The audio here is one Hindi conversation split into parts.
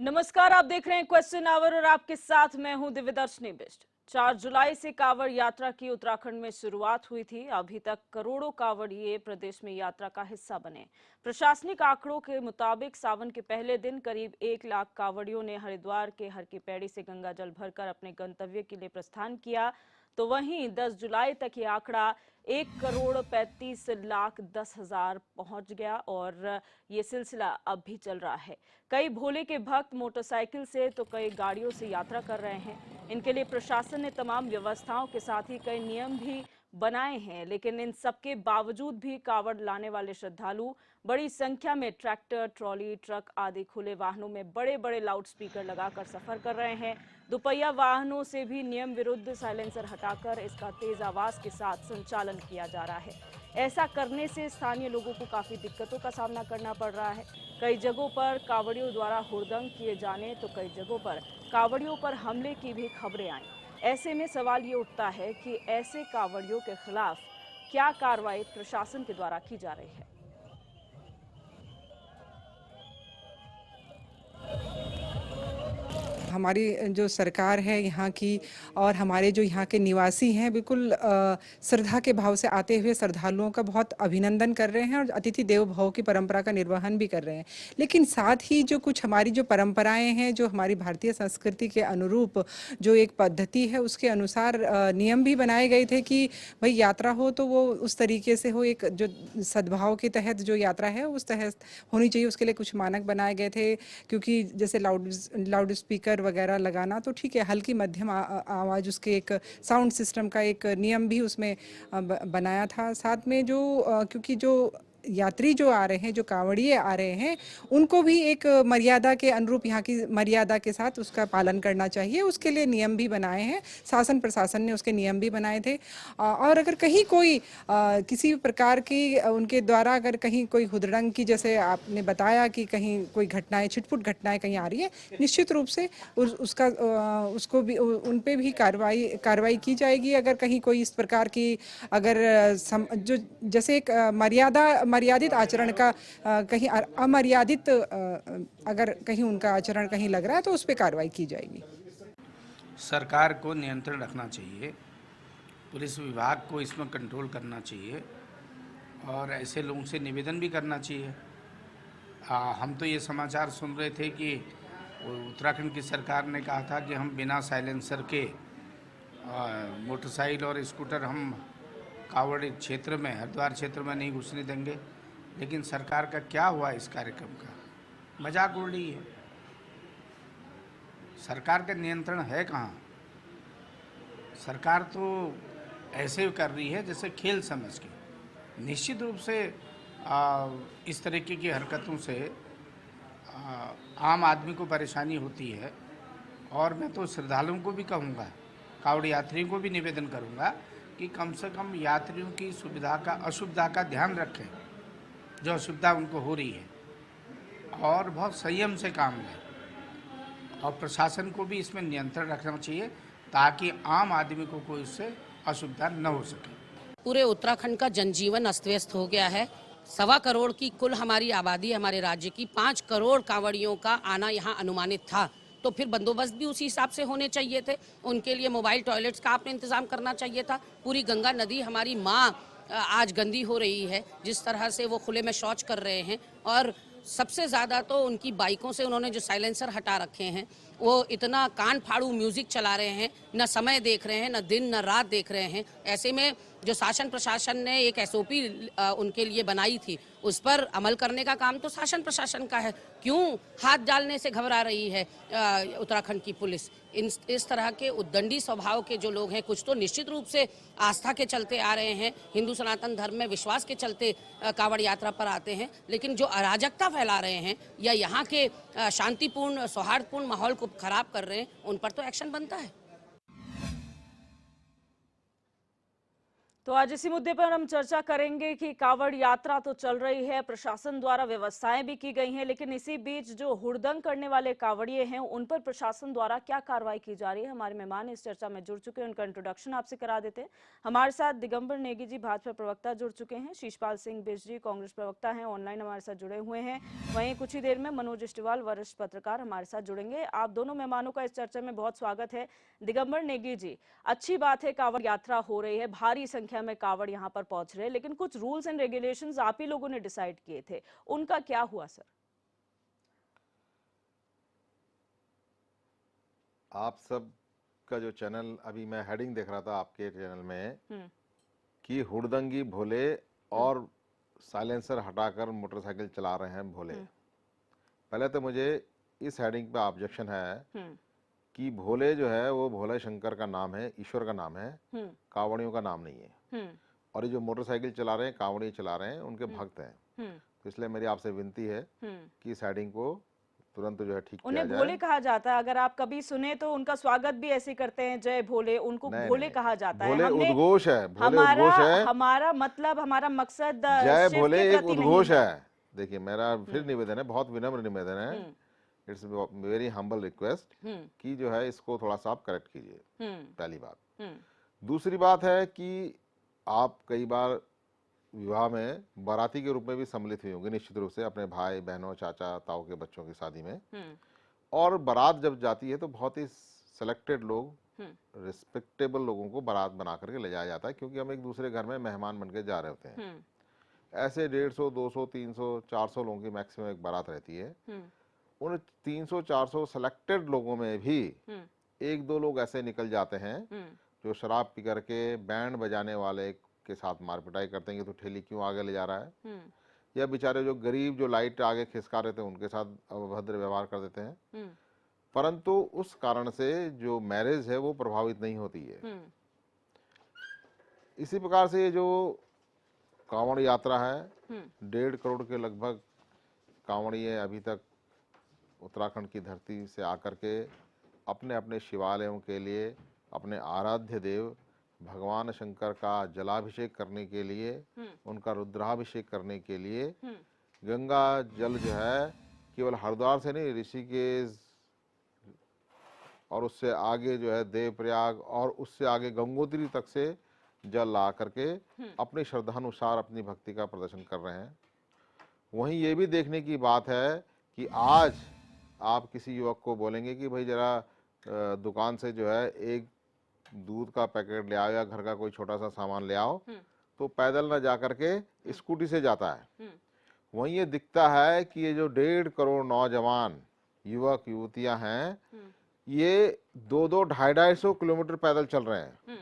नमस्कार, आप देख रहे हैं क्वेश्चन आवर और आपके साथ मैं हूं दिव्यदर्शनी बिष्ट। 4 जुलाई से कांवड़ यात्रा की उत्तराखंड में शुरुआत हुई थी। अभी तक करोड़ों कांवड़िए प्रदेश में यात्रा का हिस्सा बने। प्रशासनिक आंकड़ों के मुताबिक सावन के पहले दिन करीब 1 लाख कांवड़ियों ने हरिद्वार के हर की पैड़ी से गंगा जल भरकर अपने गंतव्य के लिए प्रस्थान किया। तो वहीं 10 जुलाई तक ये आंकड़ा 1,35,10,000 पहुंच गया और ये सिलसिला अब भी चल रहा है। कई भोले के भक्त मोटरसाइकिल से तो कई गाड़ियों से यात्रा कर रहे हैं। इनके लिए प्रशासन ने तमाम व्यवस्थाओं के साथ ही कई नियम भी बनाए हैं, लेकिन इन सबके बावजूद भी कांवड़ लाने वाले श्रद्धालु बड़ी संख्या में ट्रैक्टर, ट्रॉली, ट्रक आदि खुले वाहनों में बड़े बड़े लाउडस्पीकर लगाकर सफर कर रहे हैं। दोपहिया वाहनों से भी नियम विरुद्ध साइलेंसर हटाकर इसका तेज आवाज के साथ संचालन किया जा रहा है। ऐसा करने से स्थानीय लोगों को काफी दिक्कतों का सामना करना पड़ रहा है। कई जगहों पर कांवड़ियों द्वारा हुड़दंग किए जाने तो कई जगहों पर कांवड़ियों पर हमले की भी खबरें आई। ऐसे में सवाल ये उठता है कि ऐसे कांवड़ियों के खिलाफ क्या कार्रवाई प्रशासन के द्वारा की जा रही है। हमारी जो सरकार है यहाँ की और हमारे जो यहाँ के निवासी हैं बिल्कुल श्रद्धा के भाव से आते हुए श्रद्धालुओं का बहुत अभिनंदन कर रहे हैं और अतिथि देवो भव की परंपरा का निर्वहन भी कर रहे हैं। लेकिन साथ ही जो कुछ हमारी जो परंपराएं हैं, जो हमारी भारतीय संस्कृति के अनुरूप जो एक पद्धति है, उसके अनुसार नियम भी बनाए गए थे कि भाई यात्रा हो तो वो उस तरीके से हो, एक जो सद्भाव के तहत जो यात्रा है उस तहत होनी चाहिए। उसके लिए कुछ मानक बनाए गए थे, क्योंकि जैसे लाउड स्पीकर वगैरह लगाना तो ठीक है, हल्की मध्यम आवाज़, उसके एक साउंड सिस्टम का एक नियम भी उसमें बनाया था। साथ में जो क्योंकि जो यात्री जो आ रहे हैं, जो कांवड़िए आ रहे हैं, उनको भी एक मर्यादा के अनुरूप, यहाँ की मर्यादा के साथ उसका पालन करना चाहिए। उसके लिए नियम भी बनाए हैं, शासन प्रशासन ने उसके नियम भी बनाए थे। और अगर कहीं कोई किसी प्रकार की उनके द्वारा अगर कहीं कोई हुदड़ंग की, जैसे आपने बताया कि कहीं कोई घटनाएं, छिटपुट घटनाएं कहीं आ रही है, निश्चित रूप से उसको भी उन पे भी कार्रवाई की जाएगी। अगर कहीं कोई इस प्रकार की अगर जो जैसे एक मर्यादित आचरण का कहीं अमर्यादित अगर कहीं उनका आचरण कहीं लग रहा है तो उस पर कार्रवाई की जाएगी। सरकार को नियंत्रण रखना चाहिए, पुलिस विभाग को इसमें कंट्रोल करना चाहिए और ऐसे लोगों से निवेदन भी करना चाहिए। हम तो ये समाचार सुन रहे थे कि उत्तराखंड की सरकार ने कहा था कि हम बिना साइलेंसर के मोटरसाइकिल और स्कूटर हम कांवड़ क्षेत्र में, हरिद्वार क्षेत्र में नहीं घुसने देंगे। लेकिन सरकार का क्या हुआ इस कार्यक्रम का? मजाक उड़ रही है। सरकार का नियंत्रण है कहाँ? सरकार तो ऐसे कर रही है जैसे खेल समझ के। निश्चित रूप से इस तरीके की हरकतों से आम आदमी को परेशानी होती है। और मैं तो श्रद्धालुओं को भी कहूँगा, कांवड़ यात्रियों को भी निवेदन करूँगा कि कम से कम यात्रियों की असुविधा का ध्यान रखें, जो असुविधा उनको हो रही है, और बहुत संयम से काम लें। और प्रशासन को भी इसमें नियंत्रण रखना चाहिए ताकि आम आदमी को कोई उससे असुविधा न हो सके। पूरे उत्तराखंड का जनजीवन अस्त व्यस्त हो गया है। 1.25 करोड़ की कुल हमारी आबादी, हमारे राज्य की 5 करोड़ कांवड़ियों का आना यहाँ अनुमानित था, तो फिर बंदोबस्त भी उसी हिसाब से होने चाहिए थे। उनके लिए मोबाइल टॉयलेट्स का आपने इंतजाम करना चाहिए था। पूरी गंगा नदी हमारी माँ आज गंदी हो रही है, जिस तरह से वो खुले में शौच कर रहे हैं। और सबसे ज़्यादा तो उनकी बाइकों से उन्होंने जो साइलेंसर हटा रखे हैं, वो इतना कान फाड़ू म्यूज़िक चला रहे हैं, न समय देख रहे हैं, न दिन न रात देख रहे हैं। ऐसे में जो शासन प्रशासन ने एक SOP उनके लिए बनाई थी, उस पर अमल करने का काम तो शासन प्रशासन का है। क्यों हाथ डालने से घबरा रही है उत्तराखंड की पुलिस? इस तरह के उद्दंडी स्वभाव के जो लोग हैं, कुछ तो निश्चित रूप से आस्था के चलते आ रहे हैं, हिंदू सनातन धर्म में विश्वास के चलते कांवड़ यात्रा पर आते हैं, लेकिन जो अराजकता फैला रहे हैं या यहाँ के शांतिपूर्ण सौहार्दपूर्ण माहौल को खराब कर रहे हैं, उन पर तो एक्शन बनता है। तो आज इसी मुद्दे पर हम चर्चा करेंगे कि कांवड़ यात्रा तो चल रही है, प्रशासन द्वारा व्यवस्थाएं भी की गई हैं, लेकिन इसी बीच जो हुड़दंग करने वाले कांवड़िए हैं उन पर प्रशासन द्वारा क्या कार्रवाई की जा रही है। हमारे मेहमान इस चर्चा में जुड़ चुके हैं, उनका इंट्रोडक्शन आपसे करा देते हैं। हमारे साथ दिगंबर नेगी जी भाजपा प्रवक्ता जुड़ चुके हैं, शीशपाल सिंह बिष्ट जी कांग्रेस प्रवक्ता हैं, ऑनलाइन हमारे साथ जुड़े हुए हैं। वहीं कुछ ही देर में मनोज इस्टीवाल वरिष्ठ पत्रकार हमारे साथ जुड़ेंगे। आप दोनों मेहमानों का इस चर्चा में बहुत स्वागत है। दिगंबर नेगी जी, अच्छी बात है कांवड़ यात्रा हो रही है, भारी संख्या में कांवड़ यहां पर पहुंच रहे हैं, लेकिन कुछ रूल्स एंड रेगुलेशंस आप ही लोगों ने डिसाइड किए थे, उनका क्या हुआ सर? आप सब का जो चैनल, अभी मैं हेडिंग देख रहा था आपके चैनल में कि हुड़दंगी भोले और साइलेंसर हटाकर मोटरसाइकिल चला रहे हैं भोले। पहले तो मुझे इस हेडिंग पे ऑब्जेक्शन है कि भोले जो है वो भोले शंकर का नाम है, ईश्वर का नाम है, कांवड़ियों का नाम नहीं है। और ये जो मोटरसाइकिल चला रहे हैं, कांवड़ी चला रहे हैं, उनके भक्त हैं। तो इसलिए मेरी आपसे विनती है कि इस हेडिंग को तुरंत जो है ठीक किया उन्हें जाए। भोले कहा जाता है, अगर आप कभी सुने तो उनका स्वागत भी ऐसे करते हैं, जय भोले, उनको नहीं, भोले नहीं, कहा जाता है। भोले हमने उद्घोष है, भोले उद्घोष है। हमारा मतलब, हमारा मकसद जय शिव भोले के एक प्रति नहीं उद्घोष है। है। देखिए मेरा फिर निवेदन है, बहुत विनम्र निवेदन है, इट्स वेरी हम्बल रिक्वेस्ट कि जो है इसको थोड़ा सा आप करेक्ट कीजिए, पहली बात। दूसरी बात है कि आप कई बार विवाह में बाराती के रूप में भी सम्मिलित हुई होंगे, निश्चित रूप से, अपने भाई बहनों चाचा ताऊ के बच्चों की शादी में। और बारात जब जाती है तो बहुत ही सिलेक्टेड लोग, रिस्पेक्टेबल लोगों को बारात बना करके ले जाया जाता है, क्योंकि हम एक दूसरे घर में मेहमान बन के जा रहे होते हैं। ऐसे 150, 200, 300, 400 लोगों की मैक्सिमम एक बारात रहती है। उन 300, 400 सिलेक्टेड लोगों में भी एक दो लोग ऐसे निकल जाते हैं जो शराब पी करके बैंड बजाने वाले के साथ मारपिटाई करते हैं कि तो ठेली क्यों आगे ले जा रहा है, या बेचारे जो गरीब जो लाइट आगे खिसका रहे थे उनके साथ अभद्र व्यवहार कर देते हैं। परंतु उस कारण से जो मैरिज है वो प्रभावित नहीं होती है। इसी प्रकार से ये जो कांवड़ यात्रा है, 1.5 करोड़ के लगभग कांवड़िए अभी तक उत्तराखंड की धरती से आकर के अपने अपने शिवालयों के लिए, अपने आराध्य देव भगवान शंकर का जलाभिषेक करने के लिए, उनका रुद्राभिषेक करने के लिए गंगा जल जो है केवल हरिद्वार से नहीं, ऋषिकेश और उससे आगे जो है देवप्रयाग और उससे आगे गंगोत्री तक से जल ला करके अपनी श्रद्धानुसार अपनी भक्ति का प्रदर्शन कर रहे हैं। वहीं ये भी देखने की बात है कि आज आप किसी युवक को बोलेंगे कि भाई जरा दुकान से जो है एक दूध का पैकेट ले आओ या घर का कोई छोटा सा सामान ले आओ, तो पैदल ना जा करके स्कूटी से जाता है। वहीं ये दिखता है कि ये जो 1.5 करोड़ नौजवान युवक युवतियां हैं, ये 200, 250 किलोमीटर पैदल चल रहे हैं।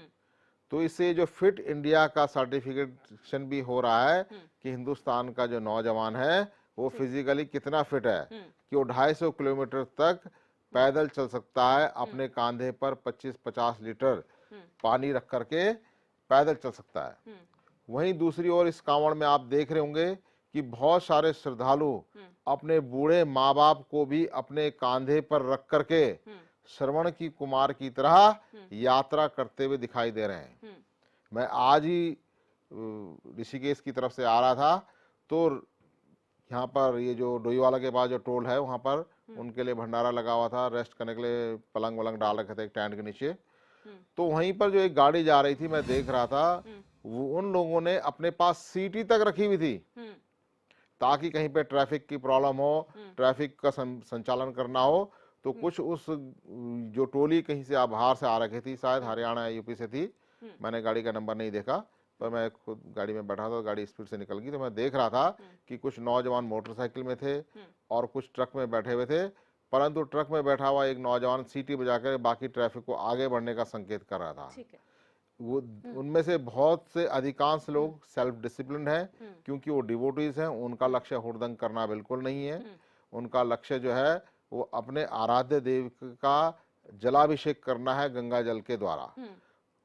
तो इससे जो फिट इंडिया का सर्टिफिकेशन भी हो रहा है कि हिंदुस्तान का जो नौजवान है वो फिजिकली कितना फिट है कि वो 250 किलोमीटर तक पैदल चल सकता है, अपने कांधे पर 25-50 लीटर पानी रख करके पैदल चल सकता है। वहीं दूसरी ओर इस कांवड़ में आप देख रहे होंगे कि बहुत सारे श्रद्धालु अपने बूढ़े माँ बाप को भी अपने कांधे पर रख करके श्रवण की कुमार की तरह यात्रा करते हुए दिखाई दे रहे हैं। मैं आज ही ऋषिकेश की तरफ से आ रहा था, तो यहाँ पर ये जो डोईवाला के पास जो टोल है वहाँ पर उनके लिए भंडारा लगा हुआ था, रेस्ट करने के लिए पलंग वलंग डाल रखे थे एक टेंट के नीचे। तो वहीं पर जो एक गाड़ी जा रही थी, मैं देख रहा था, वो उन लोगों ने अपने पास सीटी तक रखी हुई थी ताकि कहीं पे ट्रैफिक की प्रॉब्लम हो, ट्रैफिक का संचालन करना हो, तो कुछ उस जो टोली कहीं से बाहर से आ रखी थी, शायद हरियाणा यूपी से थी, मैंने गाड़ी का नंबर नहीं देखा, पर मैं खुद गाड़ी में बैठा था, गाड़ी स्पीड से निकल गई। तो मैं देख रहा था कि कुछ नौजवान मोटरसाइकिल में थे और कुछ ट्रक में बैठे हुए थे, परंतु ट्रक में बैठा हुआ एक नौजवान सीटी बजाकर बाकी ट्रैफिक को आगे बढ़ने का संकेत कर रहा था। वो उनमें से बहुत से अधिकांश लोग सेल्फ डिसिप्लिन है, क्योंकि वो डिवोटीज हैं, उनका लक्ष्य हुड़दंग करना बिल्कुल नहीं है। उनका लक्ष्य जो है वो अपने आराध्य देव का जलाभिषेक करना है गंगा जल के द्वारा।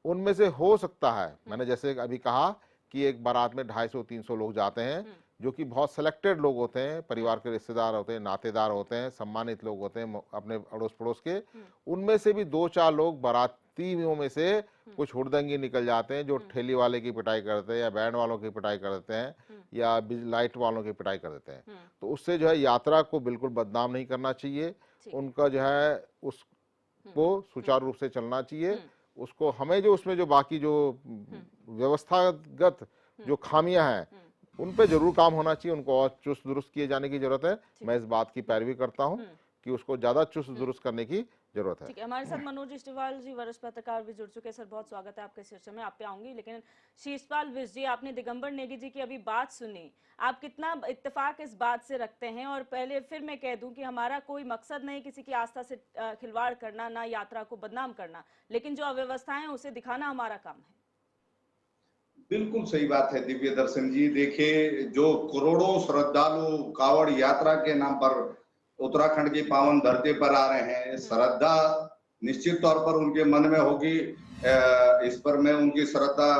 उनमें से हो सकता है, मैंने जैसे अभी कहा कि एक बारात में 250-300 लोग जाते हैं, जो कि बहुत सिलेक्टेड लोग होते हैं, परिवार के रिश्तेदार होते हैं, नातेदार होते हैं, सम्मानित लोग होते हैं अपने अड़ोस पड़ोस के, उनमें से भी 2-4 लोग बारातियों में से कुछ हुड़दंगी निकल जाते हैं जो ठेली वाले की पिटाई करते हैं या बैंड वालों की पिटाई कर देते हैं या लाइट वालों की पिटाई कर देते हैं। तो उससे जो है यात्रा को बिल्कुल बदनाम नहीं करना चाहिए, उनका जो है उसको सुचारू रूप से चलना चाहिए। उसको हमें जो उसमें जो बाकी जो व्यवस्थागत जो खामियां हैं उन पे जरूर काम होना चाहिए, उनको और चुस्त दुरुस्त किए जाने की जरूरत है। मैं इस बात की पैरवी करता हूं कि उसको ज्यादा चुस्त दुरुस्त करने की जरूरत है। ठीक है, हमारे साथ मनोज इस्टीवाल जी वरिष्ठ पत्रकार भी जुड़ चुके हैं। सर बहुत स्वागत है आपके चर्चा में, आप पे आऊंगी, लेकिन शीशपाल विज जी, आपने दिगंबर नेगी जी की अभी बात सुनी, आप कितना इत्तेफाक इस बात से रखते हैं? और पहले फिर मैं कह दूं कि हमारा कोई मकसद नहीं किसी की आस्था से खिलवाड़ करना, ना यात्रा को बदनाम करना, लेकिन जो अव्यवस्थाएं उसे दिखाना हमारा काम है। बिल्कुल सही बात है दिव्य दर्शन जी। देखिए, जो करोड़ों श्रद्धालु कावड़ यात्रा के नाम पर उत्तराखंड की पावन धरती पर आ रहे हैं, श्रद्धा निश्चित तौर पर उनके मन में होगी, इस पर मैं उनकी श्रद्धा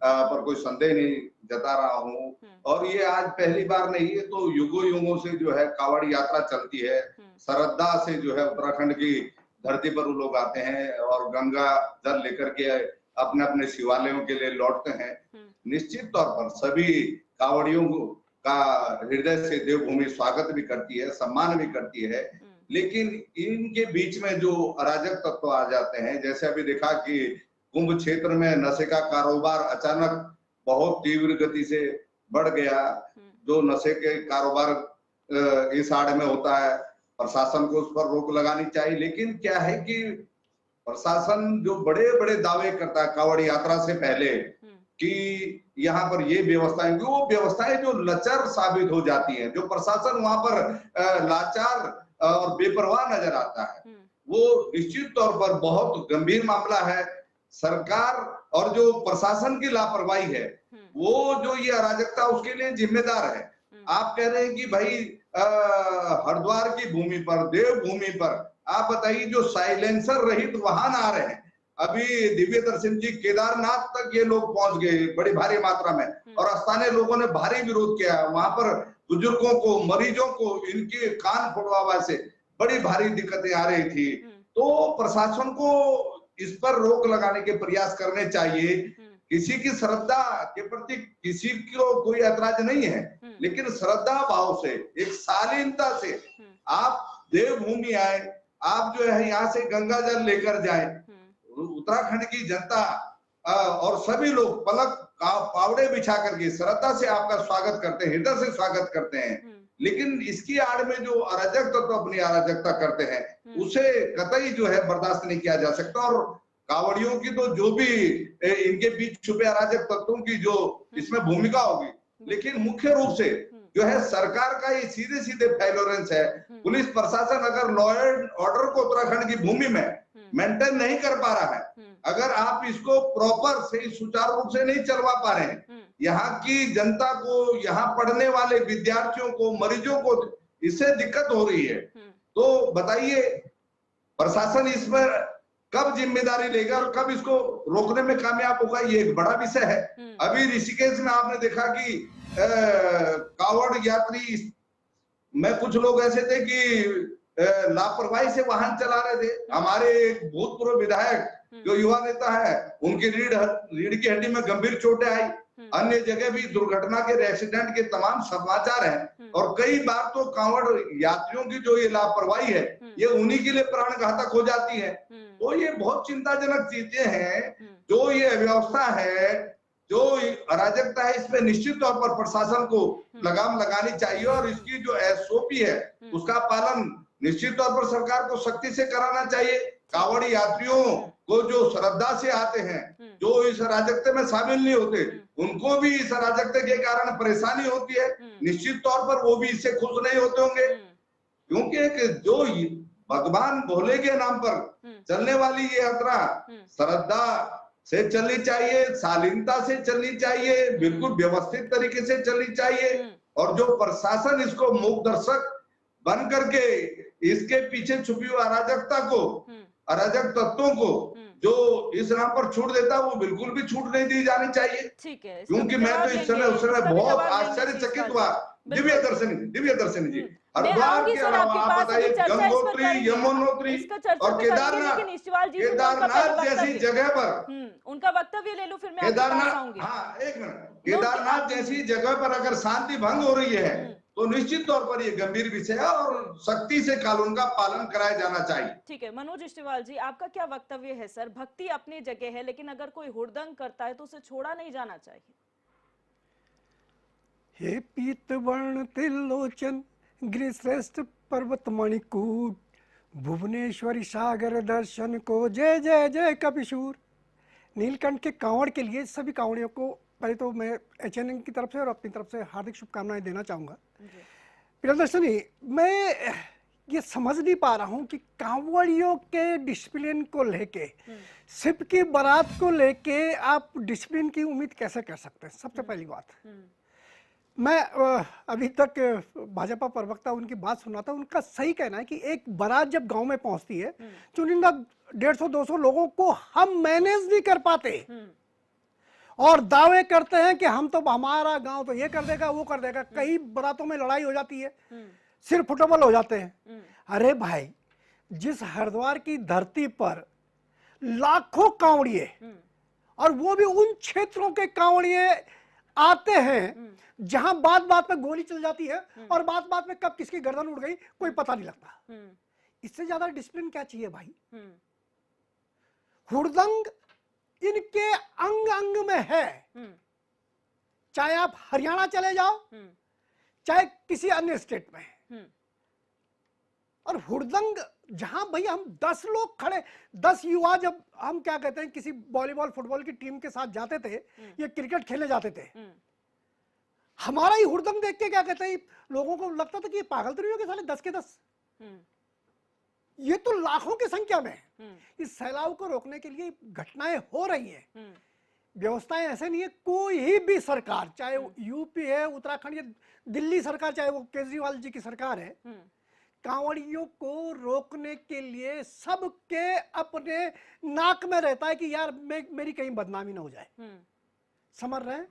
पर कोई संदेह नहीं जता रहा हूँ। और ये आज पहली बार नहीं है, तो युगों युगों से जो है कावड़ यात्रा चलती है। श्रद्धा से जो है उत्तराखंड की धरती पर वो लोग आते हैं और गंगा जल लेकर के अपने अपने शिवालयों के लिए लौटते हैं। निश्चित तौर पर सभी कावड़ियों का हृदय से देवभूमि स्वागत भी करती है, सम्मान भी करती है, लेकिन इनके बीच में जो अराजक तत्व आ जाते हैं, जैसे अभी देखा कि कुंभ क्षेत्र में नशे का कारोबार अचानक बहुत तीव्र गति से बढ़ गया। जो नशे के कारोबार इस आड़ में होता है, प्रशासन को उस पर रोक लगानी चाहिए। लेकिन क्या है कि प्रशासन जो बड़े बड़े दावे करता है कावड़ यात्रा से पहले कि यहाँ पर ये व्यवस्थाएं, वो व्यवस्थाएं जो लचर साबित हो जाती हैं, जो प्रशासन वहां पर लाचार और बेपरवाह नजर आता है, वो निश्चित तौर पर बहुत गंभीर मामला है। सरकार और जो प्रशासन की लापरवाही है, वो जो ये अराजकता उसके लिए जिम्मेदार है। आप कह रहे हैं कि भाई हरिद्वार की भूमि पर, देवभूमि पर, आप बताइए जो साइलेंसर रहित वाहन आ रहे हैं, अभी दिव्य दर्शन जी केदारनाथ तक ये लोग पहुंच गए बड़ी भारी मात्रा में, और स्थानीय लोगों ने भारी विरोध किया। वहां पर बुजुर्गों को, मरीजों को इनके कान फोड़वा से बड़ी भारी दिक्कतें आ रही थी। तो प्रशासन को इस पर रोक लगाने के प्रयास करने चाहिए। किसी की श्रद्धा के प्रति किसी को कोई ऐतराज नहीं है, लेकिन श्रद्धा भाव से, एक शालीनता से आप देवभूमि आए, आप जो है यहाँ से गंगा जल लेकर जाए। उत्तराखंड की जनता और सभी लोग पलक पावड़े बिछा करके श्रद्धा से आपका स्वागत करते हैं, हृदय से स्वागत करते हैं। लेकिन इसकी आड़ में जो अराजक तत्व अपनी अराजकता करते हैं, उसे कतई जो है बर्दाश्त नहीं किया जा सकता। और कावड़ियों की तो जो भी इनके बीच छुपे अराजक तत्वों की जो इसमें भूमिका होगी, लेकिन मुख्य रूप से जो है सरकार का ये सीधे सीधे फेलोरेंस है। पुलिस प्रशासन अगर लॉ एंड ऑर्डर को उत्तराखंड की भूमि में मेंटेन नहीं कर पा रहा है, अगर आप इसको प्रॉपर सही सुचारू रूप से नहीं चलवा पा रहे हैं, यहाँ की जनता को, यहाँ पढ़ने वाले विद्यार्थियों को, मरीजों को इससे दिक्कत हो रही है, तो बताइए प्रशासन इस पर कब जिम्मेदारी लेगा और कब इसको रोकने में कामयाब होगा? ये एक बड़ा विषय है। अभी ऋषिकेश में आपने देखा कि कावड़ यात्री में कुछ लोग ऐसे थे कि लापरवाही से वाहन चला रहे थे। हमारे एक भूतपूर्व विधायक जो युवा नेता है, उनकी रीढ़ की हड्डी में गंभीर चोटें आई। अन्य जगह भी दुर्घटना के, एक्सीडेंट के तमाम समाचार हैं। और कई बार तो कांवड़ यात्रियों की जो ये लापरवाही है, ये उन्हीं के लिए प्राण घातक हो जाती है। तो ये बहुत चिंताजनक चीजें हैं। जो ये व्यवस्था है, जो अराजकता है, इस पे निश्चित तौर पर प्रशासन को लगाम लगानी चाहिए और इसकी जो एसओपी है उसका पालन निश्चित तौर पर सरकार को सख्ती से कराना चाहिए। कावड़ी यात्रियों को जो श्रद्धा से आते हैं, जो इस अराजकता में शामिल नहीं होते, उनको भी इस अराजकता के कारण परेशानी होती है। निश्चित तौर पर वो भी इससे खुश नहीं होते होंगे, क्योंकि जो भगवान भोले के नाम पर चलने वाली ये यात्रा श्रद्धा से चलनी चाहिए, शालीनता से चलनी चाहिए, बिल्कुल व्यवस्थित तरीके से चलनी चाहिए। और जो प्रशासन इसको मूक दर्शक बन करके इसके पीछे छुपी हुई अराजकता को, अराजक तत्वों को जो इस नाम पर छूट देता है, वो बिल्कुल भी छूट नहीं दी जानी चाहिए। ठीक है, क्योंकि मैं तो इस समय उस समय बहुत आश्चर्यचकित हुआ दिव्य दर्शनी जी, मैं हरिद्वार आऊंगी के सर अलावा आपके आप पास, बताइए अभी चर्चा इस पर गंगोत्री, करेंगे, यमुनोत्री इसका चर्चा और पे करेंगे, केदारनाथ, लेकिन इस्तीवाल जी से मैं उनका केदारनाथ पहले जैसी वक्तव्य, जगह पर, उनका वक्तव्य ले लूं फिर मैं आपके पास केदारनाथ, आऊंगी। हाँ एक मिनट, केदारनाथ जैसी जगह पर अगर शांति भंग हो रही है तो निश्चित तौर पर ये गंभीर विषय है और सख्ती से कानून का पालन कराया जाना चाहिए। ठीक है, मनोज इस्तीवाल जी, आपका क्या वक्तव्य है सर? भक्ति अपनी जगह है, लेकिन अगर कोई हुड़दंग करता है तो उसे छोड़ा नहीं जाना चाहिए। हे पीत वर्ण त्रिलोचन गिरिश्रेष्ठ पर्वत मणिकूट, भुवनेश्वरी सागर दर्शन को जय जय जय कपिशूर। नीलकंठ के कांवड़ के लिए सभी कांवड़ियों को पहले तो मैं एचएनएन की तरफ से और अपनी तरफ से हार्दिक शुभकामनाएं देना चाहूँगा। प्रियदर्शनी, मैं ये समझ नहीं पा रहा हूँ कि कांवड़ियों के डिसिप्लिन को लेके, शिव की बारात को लेके आप डिसिप्लिन की उम्मीद कैसे कर सकते हैं? सबसे पहली बात, मैं अभी तक भाजपा प्रवक्ता उनकी बात सुना था, उनका सही कहना है कि एक बारात जब गांव में पहुंचती है, चुनिंदा 150-200 लोगों को हम मैनेज नहीं कर पाते और दावे करते हैं कि हम तो, हमारा गांव तो ये कर देगा वो कर देगा। कई बारातों में लड़ाई हो जाती है, सिर फुटबल हो जाते हैं। अरे भाई, जिस हरिद्वार की धरती पर लाखों कांवड़िए और वो भी उन क्षेत्रों के कांवड़िए आते हैं जहां बात बात में गोली चल जाती है और बात बात में कब किसकी गर्दन उड़ गई कोई पता नहीं लगता। इससे ज्यादा डिसिप्लिन क्या चाहिए भाई? हुड़दंग इनके अंग अंग में है, चाहे आप हरियाणा चले जाओ चाहे किसी अन्य स्टेट में। और हुड़दंग जहां भाई हम 10 लोग खड़े, 10 युवा, जब हम क्या कहते हैं किसी वॉलीबॉल फुटबॉल की टीम के साथ जाते थे या क्रिकेट खेलने जाते थे, हमारा ही हुड़दंग देख के क्या कहते हैं लोगों को लगता था कि ये पागल तो नहीं हो गए साले 10 के 10। ये तो लाखों की संख्या में। इस सैलाब को रोकने के लिए घटनाएं हो रही हैं, व्यवस्थाएं ऐसे नहीं है। कोई भी सरकार, चाहे यूपी है, उत्तराखंड या दिल्ली सरकार, चाहे वो केजरीवाल जी की सरकार है, कांवड़ियों को रोकने के लिए सबके अपने नाक में रहता है कि यार मेरी कहीं बदनामी ना हो जाए। समझ रहे हैं?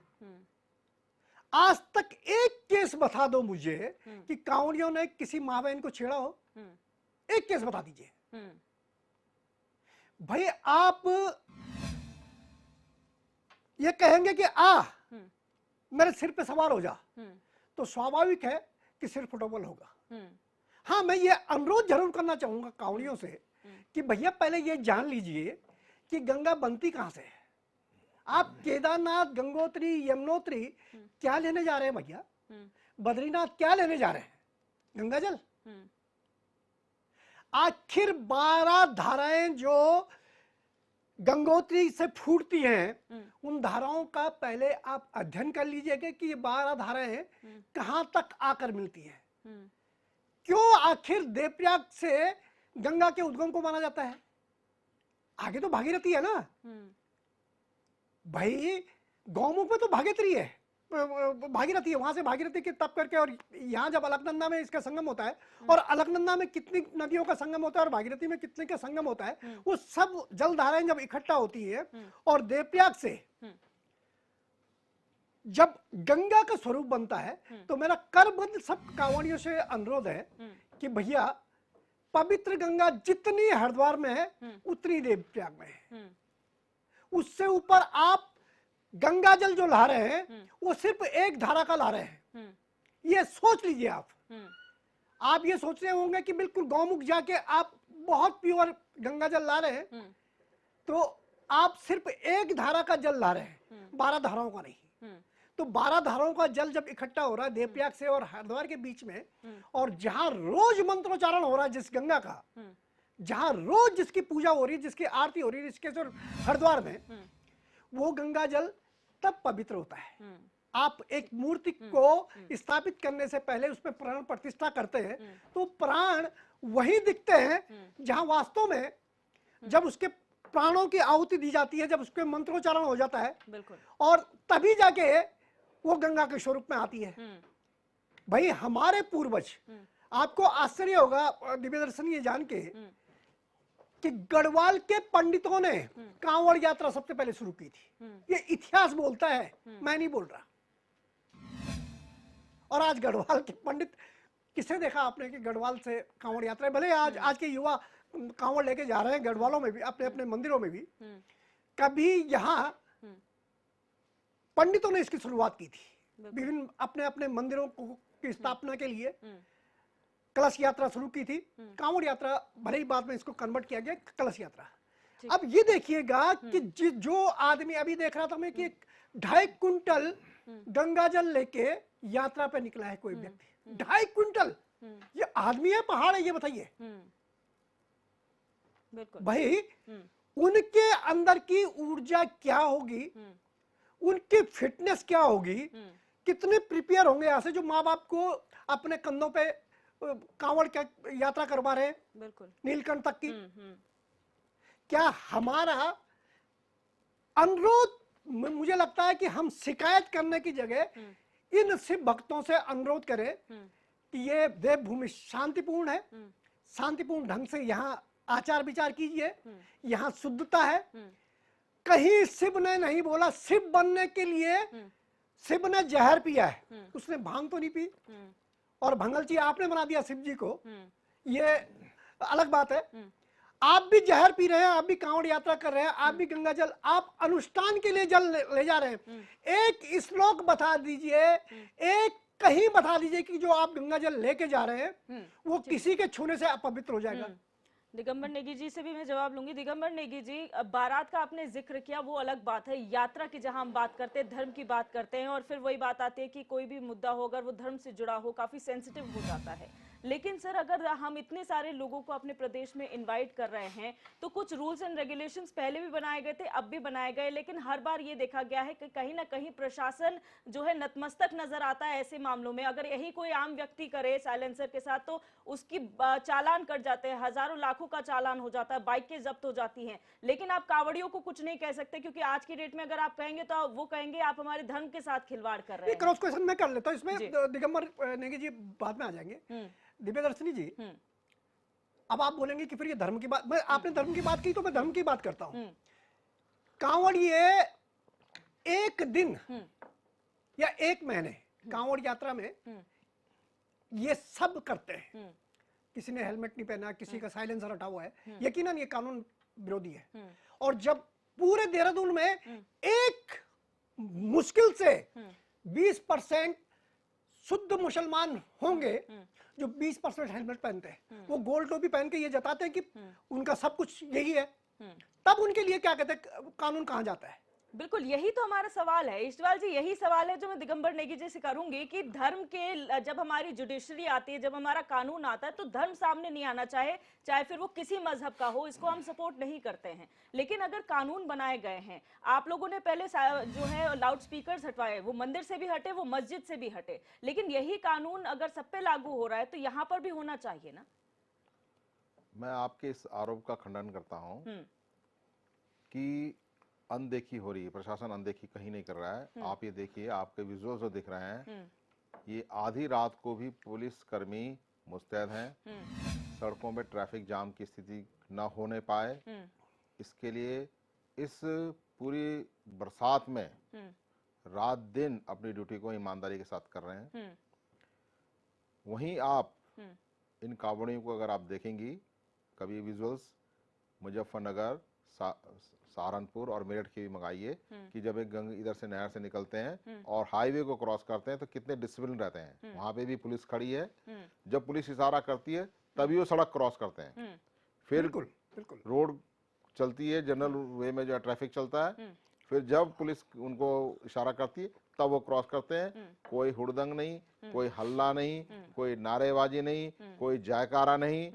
आज तक एक केस बता दो मुझे कि कांवड़ियों ने किसी माँ बहन को छेड़ा हो, एक केस बता दीजिए। भाई आप ये कहेंगे कि मेरे सिर पे सवार हो जा, तो स्वाभाविक है कि सिर फुटबॉल होगा। हाँ, मैं ये अनुरोध जरूर करना चाहूंगा कांवड़ियों से कि भैया पहले ये जान लीजिए कि गंगा बनती कहां से है। आप केदारनाथ, गंगोत्री, यमुनोत्री क्या लेने जा रहे हैं भैया? बद्रीनाथ क्या लेने जा रहे हैं? गंगा जल। आखिर 12 धाराएं जो गंगोत्री से फूटती हैं, उन धाराओं का पहले आप अध्ययन कर लीजिएगा कि ये 12 धाराएं कहां तक आकर मिलती हैं। क्यों आखिर देवप्रयाग से गंगा के उद्गम को माना जाता है? आगे तो भागीरथी है ना भाई, गौमुख में तो भागीरथी है, भागीरथी है, वहां से भागीरथी के तप करके, और यहाँ जब अलकनंदा में इसका संगम होता है, और अलकनंदा में कितनी नदियों का संगम होता है और भागीरथी में कितने का संगम होता है, वो सब जल धाराएं जब इकट्ठा होती है और देवप्रयाग से जब गंगा का स्वरूप बनता है, तो मेरा करबद्ध सब कांवड़ियों से अनुरोध है कि भैया पवित्र गंगा जितनी हरिद्वार में है उतनी देवप्रयाग में है। उससे ऊपर आप गंगा जल जो ला रहे हैं वो सिर्फ एक धारा का ला रहे हैं। ये सोच लीजिए आप ये सोच रहे होंगे कि बिल्कुल गौमुख जाके आप बहुत प्योर गंगा जल ला रहे हैं, तो आप सिर्फ एक धारा का जल ला रहे हैं, 12 धाराओं का नहीं। तो 12 धाराओं का जल जब इकट्ठा हो रहा है देवप्रयाग से और हरिद्वार के बीच में, और जहां रोज मंत्रोच्चारण हो रहा है जिस गंगा का, जहां रोज जिसकी पूजा हो रही है, जिसकी आरती हो रही है ऋषिकेश और हरिद्वार में, वो गंगा जल तब पवित्र होता है। आप एक मूर्ति को स्थापित करने से पहले उसमें प्राण प्रतिष्ठा करते हैं, तो प्राण वही दिखते हैं जहां वास्तव में जब उसके प्राणों की आहुति दी जाती है, जब उसके मंत्रोच्चारण हो जाता है, और तभी जाके वो गंगा के स्वरूप में आती है। भाई हमारे पूर्वज, आपको आश्चर्य होगा दिव्य दर्शन ये जान के कि गढ़वाल के पंडितों ने कांवड़ यात्रा सबसे पहले शुरू की थी। ये इतिहास बोलता है, मैं नहीं बोल रहा। और आज गढ़वाल के पंडित किसे देखा आपने कि गढ़वाल से कांवड़ यात्रा, भले आज के युवा कांवड़ लेके जा रहे हैं गढ़वालों में भी, अपने अपने मंदिरों में भी, कभी यहाँ पंडितों ने इसकी शुरुआत की थी। विभिन्न अपने अपने मंदिरों की स्थापना के लिए कलश यात्रा शुरू की थी। कांवड़ यात्रा भले ही बाद में इसको कन्वर्ट किया गया कलश यात्रा। अब ये देखिएगा कि जो आदमी, अभी देख रहा था मैं कि 2.5 कुंटल गंगा जल लेके यात्रा पे निकला है कोई व्यक्ति, 2.5 कुंटल। ये आदमी है पहाड़ है, ये बताइए भाई, उनके अंदर की ऊर्जा क्या होगी, उनकी फिटनेस क्या होगी, कितने प्रिपेयर होंगे यहाँ से जो माँ बाप को अपने कंधों पे कांवड़ का यात्रा करवा रहे हैं, बिल्कुल नीलकंठ तक की। क्या हमारा अनुरोध, मुझे लगता है कि हम शिकायत करने की जगह इन शिव भक्तों से अनुरोध करें कि ये देवभूमि शांतिपूर्ण है, शांतिपूर्ण ढंग से यहाँ आचार विचार कीजिए, यहाँ शुद्धता है। कहीं शिव ने नहीं बोला, शिव बनने के लिए शिव ने जहर पिया है, उसने भांग तो नहीं पी, और भंगलची आपने बना दिया शिव जी को, ये अलग बात है। आप भी जहर पी रहे हैं, आप भी कांवड़ यात्रा कर रहे हैं, आप भी गंगा जल, आप अनुष्ठान के लिए जल ले जा रहे हैं। एक श्लोक बता दीजिए, एक कहीं बता दीजिए कि जो आप गंगा जल लेके जा रहे हैं वो किसी के छूने से अपवित्र हो जाएगा। दिगंबर नेगी जी से भी मैं जवाब लूंगी। दिगंबर नेगी जी, बारात का आपने जिक्र किया, वो अलग बात है। यात्रा की जहां हम बात करते हैं, धर्म की बात करते हैं, और फिर वही बात आती है कि कोई भी मुद्दा हो अगर वो धर्म से जुड़ा हो, काफी सेंसिटिव हो जाता है। लेकिन सर, अगर हम इतने सारे लोगों को अपने प्रदेश में इनवाइट कर रहे हैं तो कुछ रूल्स एंड रेगुलेशंस पहले भी बनाए गए थे, अब भी बनाए गए, लेकिन हर बार ये देखा गया है कि कहीं ना कहीं प्रशासन जो है नतमस्तक नजर आता है ऐसे मामलों में। अगर यही कोई आम व्यक्ति करे साइलेंसर के साथ तो उसकी चालान कट जाते हैं, हजारों लाखों का चालान हो जाता है, बाइकें जब्त हो जाती हैं। लेकिन आप कांवड़ियों को कुछ नहीं कह सकते, क्योंकि आज की डेट में अगर आप कहेंगे तो वो कहेंगे आप हमारे धर्म के साथ खिलवाड़ कर रहे हैं। क्रॉस क्वेश्चन मैं कर लेता हूं इसमें, दिगंबर नेगी जी बाद में आ जाएंगे। दिव्यदर्शनी जी, अब आप बोलेंगे कि फिर ये धर्म की बात, मैं आपने धर्म की बात की तो मैं धर्म की बात करता हूं। कांवड़िए एक दिन या एक महीने कांवड़ यात्रा में ये सब करते हैं। किसी ने हेलमेट नहीं पहना, किसी का साइलेंसर हटा हुआ है, यकीनन ये कानून विरोधी है। और जब पूरे देहरादून में एक मुश्किल से 20% शुद्ध मुसलमान होंगे जो 20% हेलमेट पहनते हैं, वो गोल्ड टोपी पहन के ये जताते हैं कि उनका सब कुछ यही है, तब उनके लिए क्या कहते हैं, कानून कहां जाता है? बिल्कुल, यही तो हमारा सवाल है इष्टवाल जी, यही सवाल है जो मैं दिगंबर नेगी जी से करूंगी कि धर्म के, जब हमारी जुडिशरी आती है, जब हमारा कानून आता है तो धर्म सामने नहीं आना चाहे फिर वो किसी मजहब का हो, इसको हम सपोर्ट नहीं करते हैं। लेकिन अगर कानून बनाए गए हैं, आप लोगों ने पहले जो है लाउड स्पीकर हटवाए, वो मंदिर से भी हटे, वो मस्जिद से भी हटे, लेकिन यही कानून अगर सब पे लागू हो रहा है तो यहाँ पर भी होना चाहिए ना। मैं आपके इस आरोप का खंडन करता हूँ कि अनदेखी हो रही है, प्रशासन अनदेखी कहीं नहीं कर रहा है। आप ये देखिए, आपके विजुअल्स जो दिख रहे हैं, ये आधी रात को भी पुलिस कर्मी मुस्तैद हैं, सड़कों में ट्रैफिक जाम की स्थिति न होने पाए, इसके लिए इस पूरी बरसात में रात दिन अपनी ड्यूटी को ईमानदारी के साथ कर रहे हैं। वहीं आप इन कांवड़ियों को अगर आप देखेंगी, कभी विजुअल्स मुजफ्फरनगर, सहारनपुर और मेरठ की भी मंगाइए कि जब एक इधर से नहर से निकलते हैं और हाईवे को क्रॉस करते हैं तो कितने डिसिप्लिन रहते हैं। वहां पे भी पुलिस खड़ी है, जब पुलिस इशारा करती है तभी वो सड़क क्रॉस करते हैं। फिर बिल्कुल रोड चलती है, जनरल वे में जो ट्रैफिक चलता है, फिर जब पुलिस उनको इशारा करती है तब वो क्रॉस करते हैं। कोई हुड़दंग नहीं, कोई हल्ला नहीं, कोई नारेबाजी नहीं, कोई जयकारा नहीं,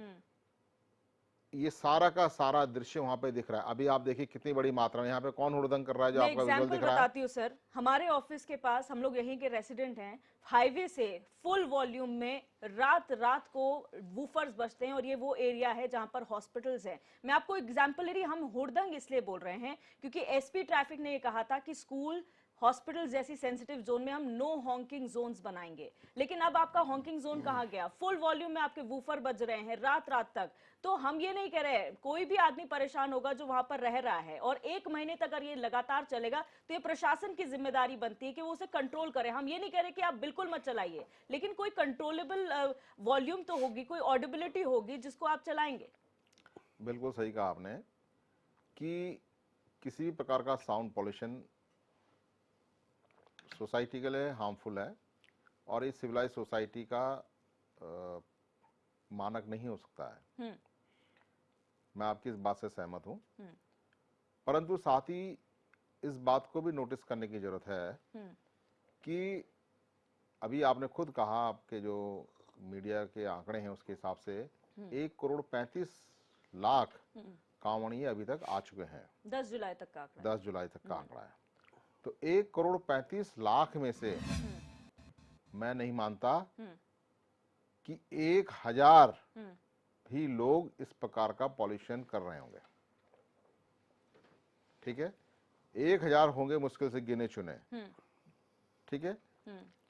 ये सारा का सारा दृश्य वहां पे दिख रहा है। अभी आप देखिए कितनी बड़ी मात्रा में यहाँ पे कौन हुड़दंग कर रहा है, जो आपका विजुअल दिख रहा है। बताती हूँ सर, हमारे ऑफिस के पास, हम लोग यहीं के रेसिडेंट हैं, हाईवे से फुल वॉल्यूम में रात को वूफर्स बजते हैं, और ये वो एरिया है जहां पर हॉस्पिटल्स हैं। मैं आपको एग्जांपल ले रही, हम हुड़दंग इसलिए बोल रहे हैं क्योंकि एसपी ट्रैफिक ने ये कहा था कि स्कूल, हॉस्पिटल जैसी सेंसिटिव जोन में हम नो हॉकिंग जोन्स बनाएंगे, लेकिन अब आपका हॉकिंग जोन कहाँ गया? फुल वॉल्यूम में आपके वूफर बज रहे हैं रात रात तक। तो हम ये नहीं कह रहे, कोई भी आदमी परेशान होगा जो वहां पर रह रहा है, और 1 महीने तक अगर ये लगातार चलेगा तो ये प्रशासन की जिम्मेदारी बनती है कि वो उसे कंट्रोल करे। हम ये नहीं कह रहे कि आप बिल्कुल मत चलाइए, लेकिन कोई कंट्रोलेबल वॉल्यूम तो होगी, कोई ऑडिबिलिटी होगी जिसको आप चलाएंगे। बिल्कुल सही कहा आपने कि किसी भी प्रकार का साउंड पॉल्यूशन सोसाइटी के लिए हार्मफुल है और इस सिविलाइज सोसाइटी का मानक नहीं हो सकता है। मैं आपकी इस बात से सहमत हूं, परंतु साथ ही इस बात को भी नोटिस करने की जरूरत है कि अभी आपने खुद कहा, आपके जो मीडिया के आंकड़े हैं उसके हिसाब से 1,35,00,000 कांवड़िये अभी तक आ चुके हैं। 10 जुलाई तक का आंकड़ा। 10 जुलाई तक का आंकड़ा है। तो 1,35,00,000 में से मैं नहीं मानता कि 1,000 भी लोग इस प्रकार का पॉल्यूशन कर रहे होंगे। ठीक है, 1,000 होंगे मुश्किल से गिने चुने। ठीक है,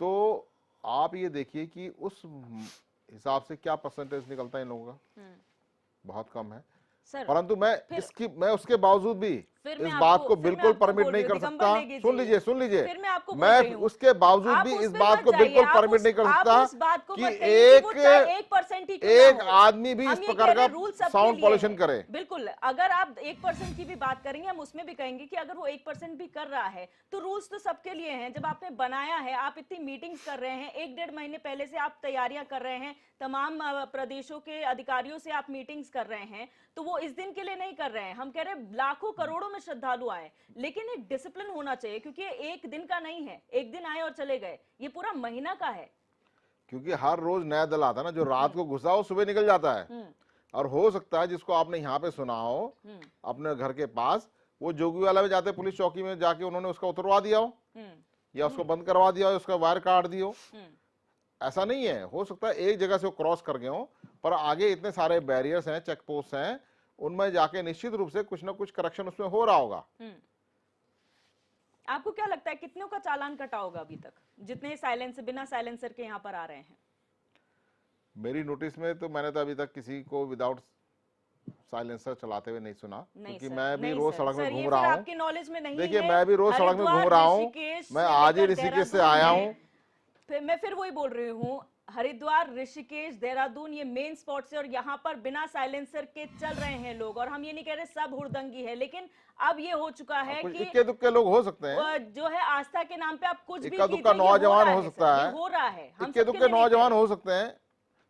तो आप ये देखिए कि उस हिसाब से क्या परसेंटेज निकलता है इन लोगों का, बहुत कम है। परंतु मैं उसके बावजूद भी इस बात को बिल्कुल परमिट नहीं कर सकता। सुन लीजिए मैं उसके बावजूद भी इस बात को बिल्कुल परमिट नहीं कर सकता कि एक आदमी भी इस प्रकार का साउंड पॉल्यूशन करे। बिल्कुल, अगर आप 1% की भी बात करेंगे, हम उसमें भी कहेंगे कि अगर वो 1% भी कर रहा है तो रूल्स तो सबके लिए हैं। जब आपने बनाया है, आप इतनी मीटिंग्स कर रहे हैं, 1-1.5 महीने पहले से आप तैयारियां कर रहे हैं, तमाम प्रदेशों के अधिकारियों से आप मीटिंग्स कर रहे हैं, तो वो इस दिन के लिए नहीं कर रहे हैं। हम कह रहे हैं लाखों करोड़ों में श्रद्धालु आए, लेकिन एक डिसिप्लिन होना चाहिए, क्योंकि ये एक दिन का नहीं है, एक दिन आए और चले गए, ये पूरा महीना का है। क्योंकि हर रोज नया दल आता है ना, जो रात को घुसा हो सुबह निकल जाता है। और हो सकता है जिसको आपने यहाँ पे सुना हो अपने घर के पास, वो जोगी वाला में जाते पुलिस चौकी में जाके उन्होंने उसका उतरवा दिया हो या उसको बंद करवा दिया हो, उसका वायर काट दिया हो। ऐसा नहीं है, हो सकता है एक जगह से वो क्रॉस कर गए हो, पर आगे इतने सारे बैरियर्स हैं, चेक पोस्ट हैं, उनमें जाके निश्चित रूप से कुछ ना कुछ करेक्शन उसमें हो रहा होगा। आपको क्या लगता है कितनों का चालान कटा होगा अभी तक, जितने साइलेंसर बिना साइलेंसर के यहाँ पर आ रहे हैं? मेरी नोटिस में तो मैंने तो अभी तक किसी को विदाउट साइलेंसर चलाते हुए नहीं सुना, क्योंकि मैं भी रोज सड़क में घूम रहा हूँ। देखिए, मैं भी रोज सड़क में घूम रहा हूँ, मैं आज ही ऋषिकेश से आया हूँ। मैं फिर वही बोल रही हूँ, हरिद्वार, ऋषिकेश, देहरादून, ये मेन स्पॉट से, और यहाँ पर बिना साइलेंसर के चल रहे हैं लोग। और हम ये नहीं कह रहे सब हुड़दंगी है, लेकिन अब ये हो चुका है कि इक्के दुक्के लोग हो सकते हैं, जो है आस्था के नाम पे आप कुछ भी इक्का दुक्का नौजवान हो सकता है, हो रहा है, इक्के दुक्के नौजवान हो सकते हैं,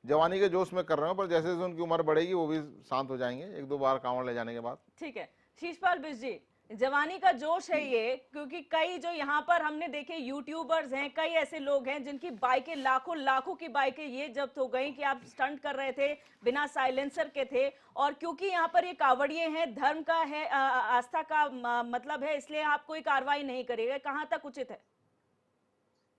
जवानी के जोश में कर रहे हो, पर जैसे जैसे उनकी उम्र बढ़ेगी वो भी शांत हो जाएंगे 1-2 बार कांवड़ ले जाने के बाद। ठीक है शीशपाल बिष्ट जी, जवानी का जोश है ये, क्योंकि कई जो यहाँ पर हमने देखे यूट्यूबर्स हैं, कई ऐसे लोग हैं जिनकी बाइकें, लाखों की बाइकें ये जब्त हो गई कि आप स्टंट कर रहे थे, बिना साइलेंसर के थे। और क्योंकि यहाँ पर ये कावड़िए हैं, धर्म का है, आस्था का मतलब है, इसलिए आप कोई कार्रवाई नहीं करेंगे, कहाँ तक उचित है?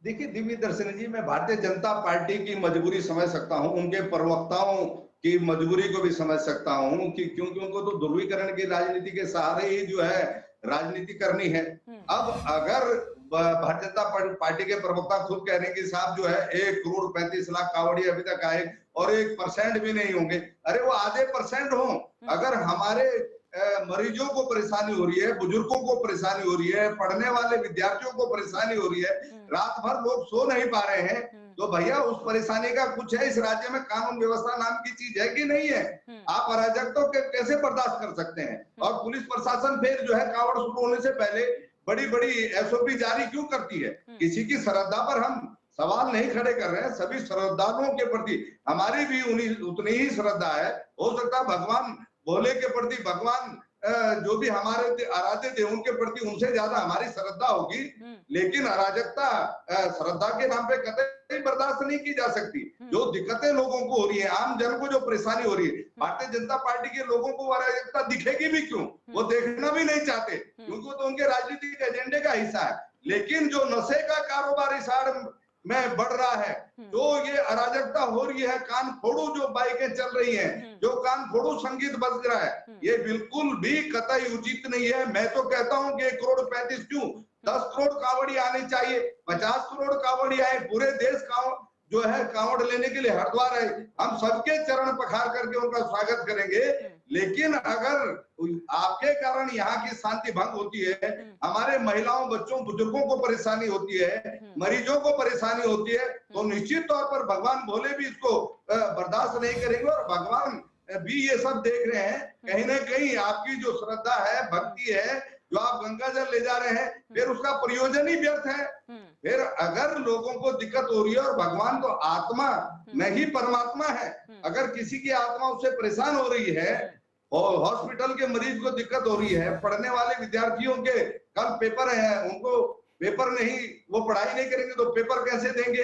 देखिए दिव्य दर्शनी जी, मैं भारतीय जनता पार्टी की मजबूरी समझ सकता हूं, उनके प्रवक्ताओं की मजबूरी को भी समझ सकता हूं कि क्योंकि उनको तो ध्रुवीकरण की राजनीति के सहारे ही जो है राजनीति करनी है। अब अगर भारतीय जनता पार्टी के प्रवक्ता खुद कह रहे हैं कि साहब जो है 1,35,00,000 कावड़िये अभी तक आए और 1% भी नहीं होंगे, अरे वो आधे % हो। अगर हमारे मरीजों को परेशानी हो रही है, बुजुर्गों को परेशानी हो रही है, पढ़ने वाले विद्यार्थियों को परेशानी हो रही है, रात भर लोग सो नहीं पा रहे हैं, तो भैया उस परेशानी का कुछ है? इस राज्य में कानून व्यवस्था नाम की चीज है कि नहीं है? आप अराजकता तो कैसे बर्दाश्त कर सकते हैं? और पुलिस प्रशासन फिर जो है कावड़ शुरू होने से पहले बड़ी बड़ी SOP जारी क्यों करती है? किसी की श्रद्धा पर हम सवाल नहीं खड़े कर रहे हैं, सभी श्रद्धालुओं के प्रति हमारी भी उतनी ही श्रद्धा है। हो सकता है भगवान भोले के प्रति, भगवान जो भी हमारे आराध्य थे उनके प्रति उनसे ज्यादा हमारी श्रद्धा होगी, लेकिन अराजकता श्रद्धा के नाम पे कतई बर्दाश्त नहीं की जा सकती। जो दिक्कतें लोगों को हो रही है, आम जन को जो परेशानी हो रही है, भारतीय जनता पार्टी के लोगों को अराजकता दिखेगी भी क्यों? वो देखना भी नहीं चाहते, क्योंकि वो तो उनके राजनीतिक एजेंडे का हिस्सा है। लेकिन जो नशे का कारोबार इस में बढ़ रहा है, जो ये अराजकता हो रही है, कान फोड़ू जो बाइकें चल रही हैं, जो कान फोड़ू संगीत बज रहा है, ये बिल्कुल भी कतई उचित नहीं है। मैं तो कहता हूं कि 1 करोड़ 35 क्यों, 10 करोड़ कांवड़ी आनी चाहिए, 50 करोड़ कांवड़ी आए, पूरे देश जो है कांवड़ लेने के लिए हरिद्वार है, हम सबके चरण पखार करके उनका स्वागत करेंगे। लेकिन अगर आपके कारण यहाँ की शांति भंग होती है, हमारे महिलाओं, बच्चों, बुजुर्गों को परेशानी होती है, मरीजों को परेशानी होती है, तो निश्चित तौर पर भगवान भोले भी इसको बर्दाश्त नहीं करेंगे। और भगवान भी ये सब देख रहे हैं। कहीं ना कहीं आपकी जो श्रद्धा है, भक्ति है, जो आप गंगा जल ले जा रहे हैं, फिर उसका प्रयोजन ही व्यर्थ है। फिर अगर लोगों को दिक्कत हो रही है, और भगवान तो आत्मा में ही परमात्मा है, अगर किसी की आत्मा उससे परेशान हो रही है और हॉस्पिटल के मरीज को दिक्कत हो रही है, पढ़ने वाले विद्यार्थियों के कल पेपर है, उनको पेपर नहीं, वो पढ़ाई नहीं करेंगे तो पेपर कैसे देंगे,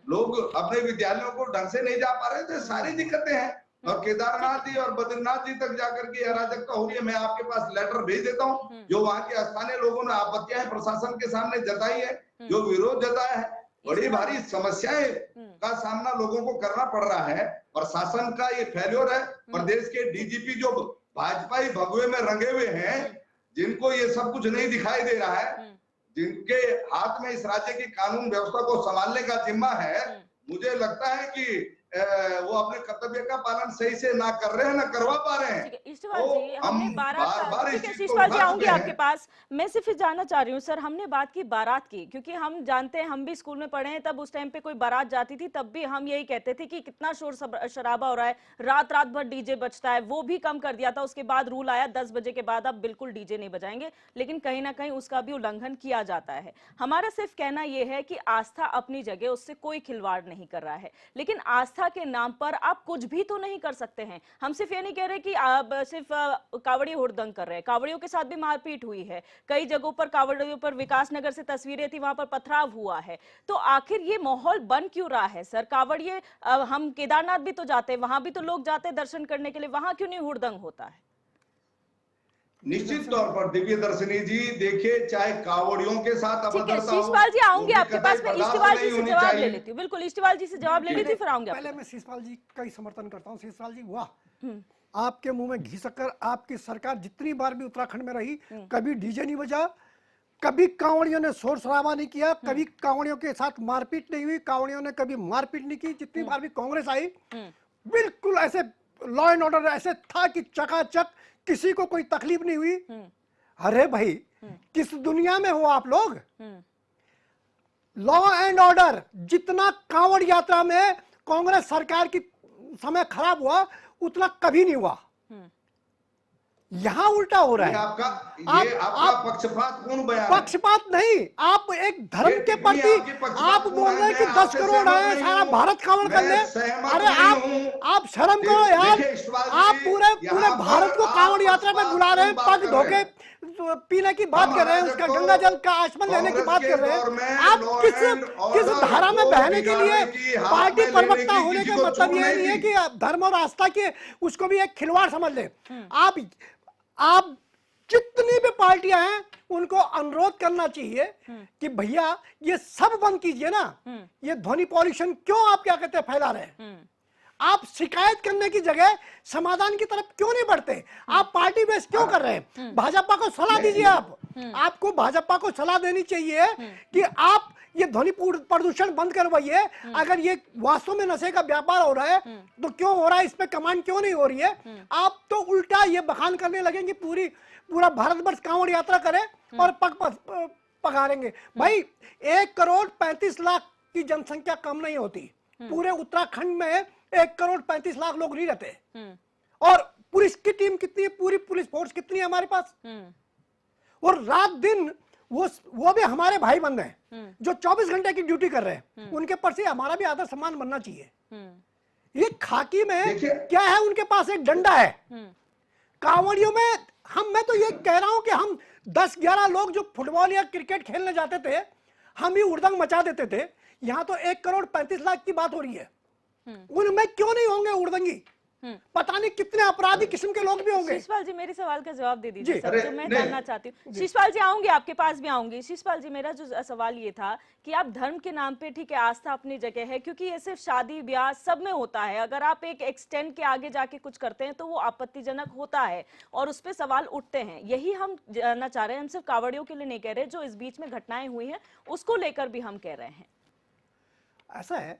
लोग अपने विद्यालयों को ढंग से नहीं जा पा रहे, तो सारी दिक्कतें हैं। और केदारनाथ जी और बद्रीनाथ जी तक जाकर के अराजकता हो रही है। मैं आपके पास लेटर भेज देता हूं, जो वहां के स्थानीय लोगों ने आपत्तियां प्रशासन के सामने जताई है, जो विरोध जताया है, बड़ी भारी समस्याएं का सामना लोगों को करना पड़ रहा है। और शासन का ये फेल्योर है। प्रदेश के डीजीपी जो भाजपाई भगवे में रंगे हुए हैं, जिनको ये सब कुछ नहीं दिखाई दे रहा है, जिनके हाथ में इस राज्य की कानून व्यवस्था को संभालने का जिम्मा है, मुझे लगता है कि वो अपने कर्तव्य का पालन सही से ना कर रहे हैं, ना करवा पा रहे हैं। ईश्वर जी, हमने बार ईश्वर जी आऊंगी आपके पास। मैं सिर्फ जानना चाह रही हूँ सर, हमने बात की बारात की, क्योंकि हम जानते हैं, हम भी स्कूल में पढ़े हैं, तब उस टाइम पे कोई बारात जाती थी, तब भी हम यही कहते थे कि कितना शोर शराबा हो रहा है, रात रात भर डीजे बजता है। वो भी कम कर दिया था, उसके बाद रूल आया 10 बजे के बाद अब बिल्कुल डीजे नहीं बजाएंगे, लेकिन कहीं ना कहीं उसका भी उल्लंघन किया जाता है। हमारा सिर्फ कहना यह है कि आस्था अपनी जगह, उससे कोई खिलवाड़ नहीं कर रहा है, लेकिन आस्था के नाम पर आप कुछ भी तो नहीं कर सकते हैं। हम सिर्फ ये नहीं कह रहे कि आप सिर्फ कावड़ी हुड़दंग कर रहे हैं, कावड़ियों के साथ भी मारपीट हुई है, कई जगहों पर कावड़ियों पर, विकास नगर से तस्वीरें थी, वहां पर पथराव हुआ है। तो आखिर ये माहौल बन क्यों रहा है सर? कावड़िए, हम केदारनाथ भी तो जाते हैं, वहां भी तो लोग जाते हैं दर्शन करने के लिए, वहां क्यों नहीं हुड़दंग होता है? निश्चित तौर पर दिव्य दर्शनी जी, देखिए, चाहे कावड़ियों के साथ अभद्रता हो, शीशपाल जी आऊंगी आपके पास, मैं ईश्टिवाल जी से जवाब ले लेती हूँ। बिल्कुल, ईश्टिवाल जी से जवाब ले लेती, फिर आऊंगी। पहले मैं शीशपाल जी का ही समर्थन करता हूँ। शीशपाल जी, वाह, आपके मुंह में घी शक्कर। आपकी सरकार जितनी बार भी उत्तराखंड में रही, कभी डीजे नहीं बजा, कभी कांवड़ियों ने शोर शराबा नहीं किया, कभी कांवड़ियों के साथ मारपीट नहीं हुई, कांवड़ियों ने कभी मारपीट नहीं की। जितनी बार भी कांग्रेस आई, बिल्कुल ऐसे लॉ एंड ऑर्डर ऐसे था कि चकाचक, किसी को कोई तकलीफ नहीं हुई। अरे भाई, किस दुनिया में हो आप लोग? लॉ एंड ऑर्डर, जितना कांवड़ यात्रा में कांग्रेस सरकार की समय खराब हुआ, उतना कभी नहीं हुआ। यहाँ उल्टा हो रहा है। आपका पक्षपातपूर्ण बयान है। पक्षपात नहीं, आप एक धर्म के प्रति आप बोल रहे हैं कि 10 करोड़ है, सारा भारत कांवड़ कर ले। अरे आप शर्म करो यार, आप पूरे भारत को कांवड़ यात्रा में बुला रहे हैं, पग धोके पीने की बात कर रहे हैं, उसका गंगा जल का आचमन लेने की बात कर रहे हैं। आप किस धारा में बहने के लिए पार्टी प्रवक्ता होने का मतलब ये नहीं है कि धर्म और आस्था के उसको भी एक खिलवाड़ समझ ले। आप जितनी भी पार्टियां हैं, उनको अनुरोध करना चाहिए कि भैया ये सब बंद कीजिए ना। ये ध्वनि पॉल्यूशन क्यों आप क्या कहते हैं फैला रहे हैं? आप शिकायत करने की जगह समाधान की तरफ क्यों नहीं बढ़ते? आप पार्टी बेस क्यों कर रहे हैं? भाजपा को सलाह दीजिए। आपको भाजपा को सलाह देनी चाहिए कि आप ये ध्वनि प्रदूषण बंद करवाइए। अगर ये वास्तव में नशे का व्यापार हो रहा है तो क्यों हो रहा है, इस पे कमांड क्यों नहीं हो रही है? आप तो उल्टा ये बखान करने लगेंगे पूरा भारतवर्ष कांवड़ यात्रा करे और पगारेंगे। भाई 1 करोड़ 35 लाख की जनसंख्या कम नहीं होती। पूरे उत्तराखंड में 1 करोड़ 35 लाख लोग नहीं रहते। और पुलिस की टीम कितनी है, पूरी पुलिस फोर्स कितनी है हमारे पास, और रात दिन वो भी हमारे भाई बंद हैं जो 24 घंटे की ड्यूटी कर रहे हैं। उनके प्रति हमारा भी आदर सम्मान बनना चाहिए। ये खाकी में क्या है, उनके पास एक डंडा है। कांवड़ियों में मैं तो ये कह रहा हूं कि हम 10-11 लोग जो फुटबॉल या क्रिकेट खेलने जाते थे, हम भी हुड़दंग मचा देते थे। यहां तो 1 करोड़ 35 लाख की बात हो रही है। उनमें क्यों नहीं होंगे हुड़दंगी? पता नहीं कितने अपराधी किस्म के लोग भी होंगे। शिशपाल जी मेरे सवाल का जवाब दे दीजिए जी। सर, अरे, जो मैं नहीं। जानना चाहती हूँ। शिशपाल जी आऊंगी, आपके पास भी आऊंगी। शिशपाल जी मेरा जो सवाल ये था कि आप धर्म के नाम पे, ठीक है, आस्था अपनी जगह है, क्योंकि ये सिर्फ शादी ब्याह सब में होता है। अगर आप एक एक्सटेंड के आगे जाके कुछ करते हैं तो वो आपत्तिजनक होता है और उस पर सवाल उठते हैं। यही हम जानना चाह रहे हैं। हम सिर्फ कांवड़ियों के लिए नहीं कह रहे, जो इस बीच में घटनाएं हुई हैं उसको लेकर भी हम कह रहे हैं। ऐसा है,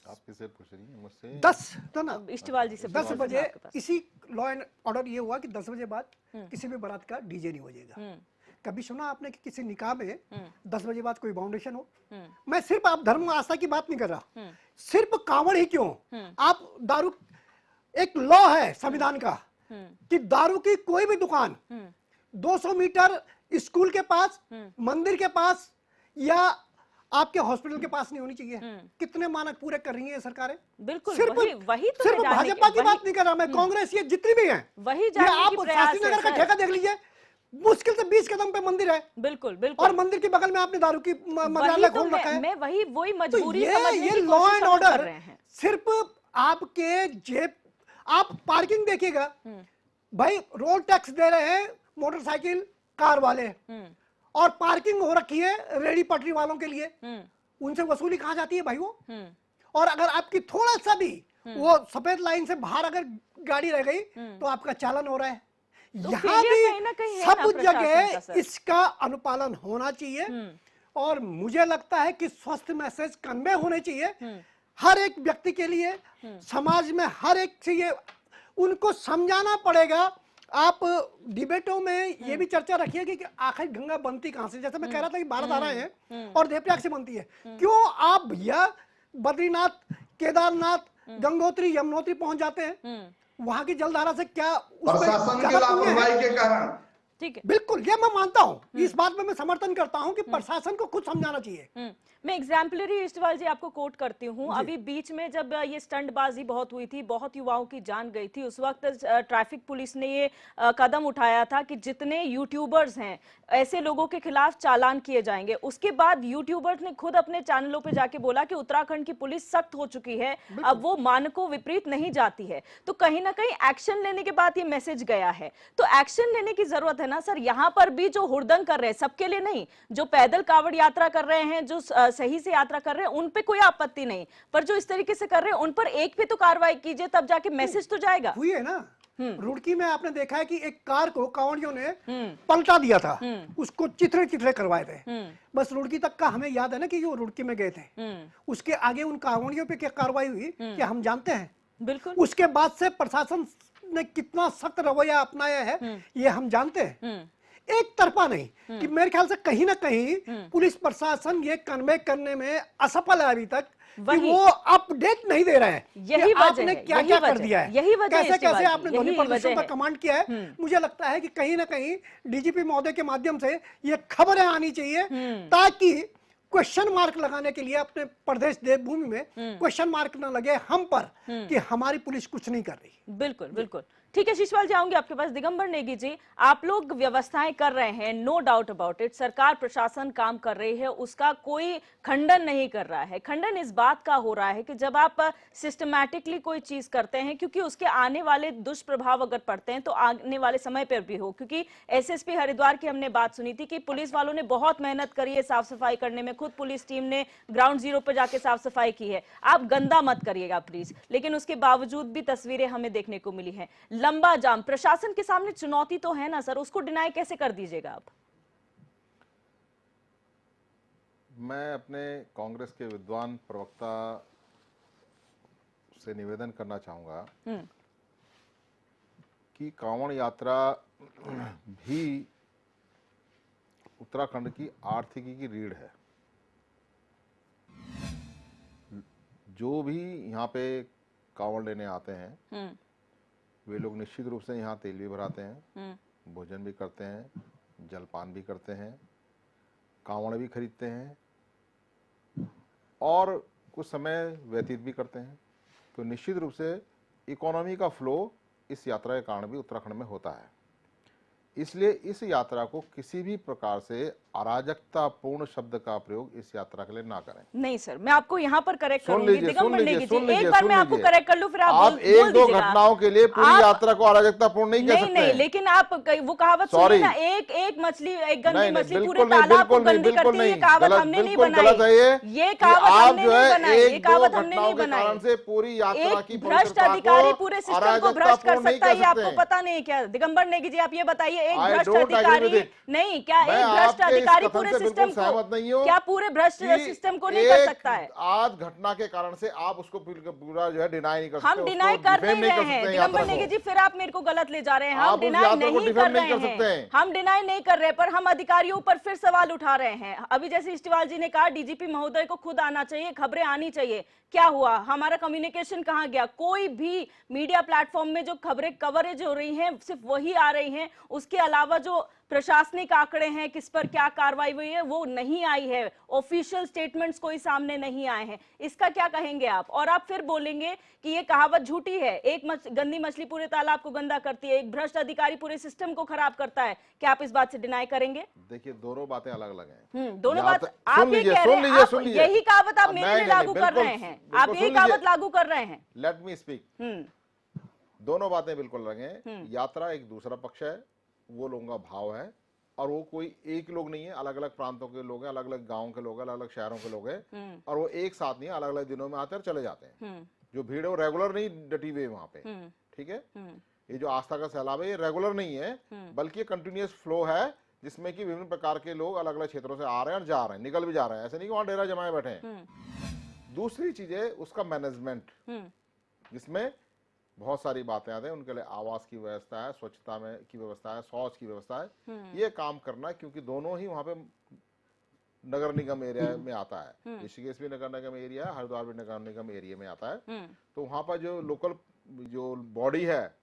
आप किससे पूछ रही हैं? मुझसे? 10 तो ना इष्टवाल जी से 10 पूछना बजे आपके पास। इसी लॉ एंड ऑर्डर ये हुआ कि 10 बजे बाद किसी भी बारात का डीजे नहीं बजेगा। कभी सुना आपने कि किसी निकाह में 10 बजे बाद कोई बाउंडेशन हो? मैं सिर्फ आप धर्म आस्था की बात नहीं कर रहा, सिर्फ कांवड़ ही क्यों, आप दारू, एक लॉ है संविधान का कि दारू की कोई भी दुकान 200 मीटर स्कूल के पास, मंदिर के पास या आपके हॉस्पिटल के पास नहीं होनी चाहिए। कितने मानक पूरे कर रही है सरकारें? बिल्कुल, सिर्फ वही तो सिर्फ मैं जानने भाजपा की वही- बात नहीं कर रहा मैं, कांग्रेस ये जितनी भी हैं, वही ये जानने आप की प्रयास शास्त्री है नगर का सर। ठेका देख लीजिए, मुश्किल से 20 कदम पे मंदिर है बिल्कुल बिल्कुल। और मंदिर के बगल में आपने दारू की वही मंत्रालय तो खोल रखा है। मैं वही तो मजबूरी समझने ये की लॉ कोशिश एंड हम कर ऑर्डर रहे हैं। सिर्फ आपके जेब, आप पार्किंग देखिएगा भाई, रोड टैक्स दे रहे हैं मोटरसाइकिल कार वाले और पार्किंग हो रखी है रेडी पटरी वालों के लिए, उनसे वसूली कहाँ जाती है भाई वो? और अगर आपकी थोड़ा सा भी वो सफेद लाइन से बाहर अगर गाड़ी रह गई तो आपका चालान हो रहा है। तो यहाँ failure कहीं ना भी कहीं है सब ना प्रशासन का जगह सर। इसका अनुपालन होना चाहिए और मुझे लगता है कि स्वस्थ मैसेज कन्वे होने चाहिए हर एक व्यक्ति के लिए, समाज में हर एक से ये उनको समझाना पड़ेगा। आप डिबेटों में ये भी चर्चा रखिए कि आखिर गंगा बनती कहां से, जैसे मैं कह रहा था कि 12 धाराएं हैं और देवप्रयाग से बनती है, क्यों आप भैया बद्रीनाथ, केदारनाथ, गंगोत्री, यमुनोत्री पहुंच जाते हैं? वहां की जलधारा से क्या उस पे प्रशासन की ज्यादा पुण्य है? लापरवाही के कारण। ठीक है। बिल्कुल, ये मैं मानता हूं, इस बात में मैं समर्थन करता हूं कि प्रशासन को खुद समझाना चाहिए। मैं एग्जाम्पलरी इस्टवाल जी आपको कोट करती हूँ। अभी बीच में जब ये स्टंटबाजी बहुत हुई थी, बहुत युवाओं की जान गई थी, उस वक्त ट्रैफिक पुलिस ने ये कदम उठाया था कि जितने यूट्यूबर्स हैं ऐसे लोगों के खिलाफ चालान किए जाएंगे। उसके बाद यूट्यूबर्स ने खुद अपने चैनलों पे जाके बोला कि उत्तराखंड की पुलिस सख्त हो चुकी है, अब वो मानकों विपरीत नहीं जाती है। तो कहीं ना कहीं एक्शन लेने के बाद ये मैसेज गया है, तो एक्शन लेने की जरूरत है ना सर। यहाँ पर भी जो हुड़दंग कर रहे हैं, सबके लिए नहीं, जो पैदल कावड़ यात्रा कर रहे हैं, जो सही से यात्रा कर रहे हैं, उन पे कोई आपत्ति नहीं, पर जो इस तरीके से कर रहे हैं उन पर एक पे तो कार्रवाई कीजिए, तब जाके मैसेज तो जाएगा। हुई है ना, रुड़की में आपने देखा है कि एक कार को कांवड़ियों ने पलटा दिया था, उसको चिथड़े चिथड़े करवाए थे। बस रुड़की तक का हमें याद है ना कि जो रुड़की में गए थे, उसके आगे उन कांवड़ियों पे क्या कार्रवाई हुई क्या हम जानते हैं? बिल्कुल। उसके बाद से प्रशासन ने कितना सख्त रवैया अपनाया है ये हम जानते हैं। एक तरफा नहीं कि मेरे ख्याल से कहीं ना कहीं पुलिस प्रशासन ये कन्वे करने में असफल है अभी तक कि वो अपडेट नहीं दे रहा है यही कि वजह आपने है, क्या यही क्या वजह कर दिया है, यही वजह है कैसे इस्तेमाल कैसे की, आपने ध्वनि यही प्रदर्शन वजह पर है। कमांड किया है। मुझे लगता है कि कहीं ना कहीं डीजीपी महोदय के माध्यम से ये खबरें आनी चाहिए ताकि क्वेश्चन मार्क लगाने के लिए अपने प्रदेश देवभूमि में क्वेश्चन मार्क न लगे हम पर कि हमारी पुलिस कुछ नहीं कर रही। बिल्कुल बिल्कुल। ठीक है शिशपाल जी, आऊंगी आपके पास। दिगंबर नेगी जी, आप लोग व्यवस्थाएं कर रहे हैं, नो डाउट अबाउट इट, सरकार प्रशासन काम कर रही है, उसका कोई खंडन नहीं कर रहा है। खंडन इस बात का हो रहा है कि जब आप सिस्टमैटिकली कोई चीज करते हैं, क्योंकि उसके आने वाले दुष्प्रभाव अगर पड़ते हैं तो आने वाले समय पर भी हो। क्योंकि एसएसपी हरिद्वार की हमने बात सुनी थी कि पुलिस वालों ने बहुत मेहनत करी है साफ सफाई करने में, खुद पुलिस टीम ने ग्राउंड जीरो पर जाके साफ सफाई की है। आप गंदा मत करिएगा प्लीज, लेकिन उसके बावजूद भी तस्वीरें हमें देखने को मिली हैं। लंबा जाम, प्रशासन के सामने चुनौती तो है ना सर, उसको डिनाई कैसे कर दीजिएगा आप? मैं अपने कांग्रेस के विद्वान प्रवक्ता से निवेदन करना चाहूंगा कि कांवड़ यात्रा भी उत्तराखंड की आर्थिकी की रीढ़ है। जो भी यहाँ पे कांवड़ लेने आते हैं वे लोग निश्चित रूप से यहाँ तेल भी भराते हैं, भोजन भी करते हैं, जलपान भी करते हैं, कांवड़ भी खरीदते हैं और कुछ समय व्यतीत भी करते हैं। तो निश्चित रूप से इकोनॉमी का फ्लो इस यात्रा के कारण भी उत्तराखंड में होता है। इसलिए इस यात्रा को किसी भी प्रकार से अराजकता पूर्ण शब्द का प्रयोग इस यात्रा के लिए ना करें। नहीं सर, मैं आपको यहाँ पर करेक्ट सुन करूंगी। लीजिए, दिगंबर सुन नेगी लीजिए, जी, सुन लीजिए, एक बार सुन मैं आपको लीजिए। करेक्ट कर लूं, फिर आप आप बोल एक दो दीजिएगा। घटनाओं के लिए पूरी आप- यात्रा को अराजकतापूर्ण नहीं कह नहीं सकते नहीं, हैं। लेकिन आप वो कहावत Sorry। सुनिए ना, एक मछली, एक गंदी नहीं, नहीं, मछली पूरे बिल्कुल नहीं, तालाब को बिल्कुल नहीं, गंदी बिल्कुल करती है। ये नहीं, कहावत गलत, हमने नहीं बिल्कुल बनाई। गलत है ये कि कहावत आप हमने जो नहीं है बनाई। ये एक दो कहावत हमने घटनाओं नहीं के कारण बनाई। से पूरी यात्रा की एक भ्रष्ट पवित्रता अधिकारी को पूरे सिस्टम को भ्रष्ट कर अराजकतापूर्ण नहीं सकता है, कह ये सकते आपको हैं। पता नहीं है क्या? दिगंबर नेगी जी, आप ये बताइए, एक I भ्रष्ट don't agree अधिकारी with it। नहीं, क्या मैं एक भ्रष्ट आपके इस अधिकारी कथन पूरे से सिस्टम बिल्कुल सहमत नहीं हूं क्या पूरे भ्रष्ट कि सिस्टम को नहीं कर एक सकता है? आध घटना के कारण से आप उसको पूरा जो है डिनाई नहीं कर सकते, हम उसको डिनाई कर defame नहीं रहे कर हैं सकते दिगंबर यात्रा नेगी को। जी, फिर आप मेरे को गलत ले जा रहे हैं। हम आप उस डिनाई यात्रा को नहीं defame कर नहीं रहे कर सकते हैं, हैं। हम डिनाई नहीं कर रहे, पर हम अधिकारियों पर फिर सवाल उठा रहे हैं। अभी जैसे इस्टीवाल जी ने कहा, डीजीपी महोदय को खुद आना चाहिए, खबरें आनी चाहिए। क्या हुआ? हमारा कम्युनिकेशन कहाँ गया? कोई भी मीडिया प्लेटफॉर्म में जो खबरें कवरेज हो रही हैं सिर्फ वही आ रही हैं, उसके अलावा जो प्रशासनिक आंकड़े हैं, किस पर क्या कार्रवाई हुई है, वो नहीं आई है। ऑफिशियल स्टेटमेंट्स कोई सामने नहीं आए हैं। इसका क्या कहेंगे आप? और आप फिर बोलेंगे कि ये कहावत झूठी है, एक गंदी मछली पूरे तालाब को गंदा करती है, एक भ्रष्ट अधिकारी पूरे सिस्टम को खराब करता है। क्या आप इस बात से डिनाई करेंगे? देखिए, दोनों बातें अलग अलग हैं। दोनों बात आप सुन ये लीजिए, कह रहे हैं, आप सुन लीजिए। यही कहावत आप मेरे नहीं, लिए नहीं, लागू कर बिल्कुल, रहे हैं, बिल्कुल आप सुन यही लीजिए। कहावत लागू कर रहे हैं। Let me speak. दोनों बातें बिल्कुल अलग हैं। यात्रा एक दूसरा पक्ष है, वो लोगों का भाव है, और वो कोई एक लोग नहीं है, अलग अलग प्रांतों के लोग हैं, अलग अलग गांव के लोग हैं, अलग अलग शहरों के लोग हैं, और वो एक साथ नहीं, अलग अलग दिनों में आते और चले जाते हैं। जो भीड़ है वो रेगुलर नहीं डटी हुई है वहां पे, ठीक है। ये जो आस्था का सैलाब है, ये रेगुलर नहीं है, बल्कि ये कंटिन्यूअस फ्लो है, जिसमें कि विभिन्न प्रकार के लोग अलग अलग क्षेत्रों से आ रहे हैं और जा रहे हैं, निकल भी जा रहे हैं। ऐसे नहीं कि वहां डेरा जमाए बैठे हैं। दूसरी चीज है उसका मैनेजमेंट, जिसमें बहुत सारी बातें आती हैं। उनके लिए आवास की व्यवस्था है, स्वच्छता में की व्यवस्था है, शौच की व्यवस्था है, ये काम करना है, क्योंकि दोनों ही वहां पे नगर निगम एरिया में आता है। ऋषिकेश भी नगर निगम एरिया है, हरिद्वार भी नगर निगम एरिया में आता है। तो वहां पर जो लोकल जो बॉडी है,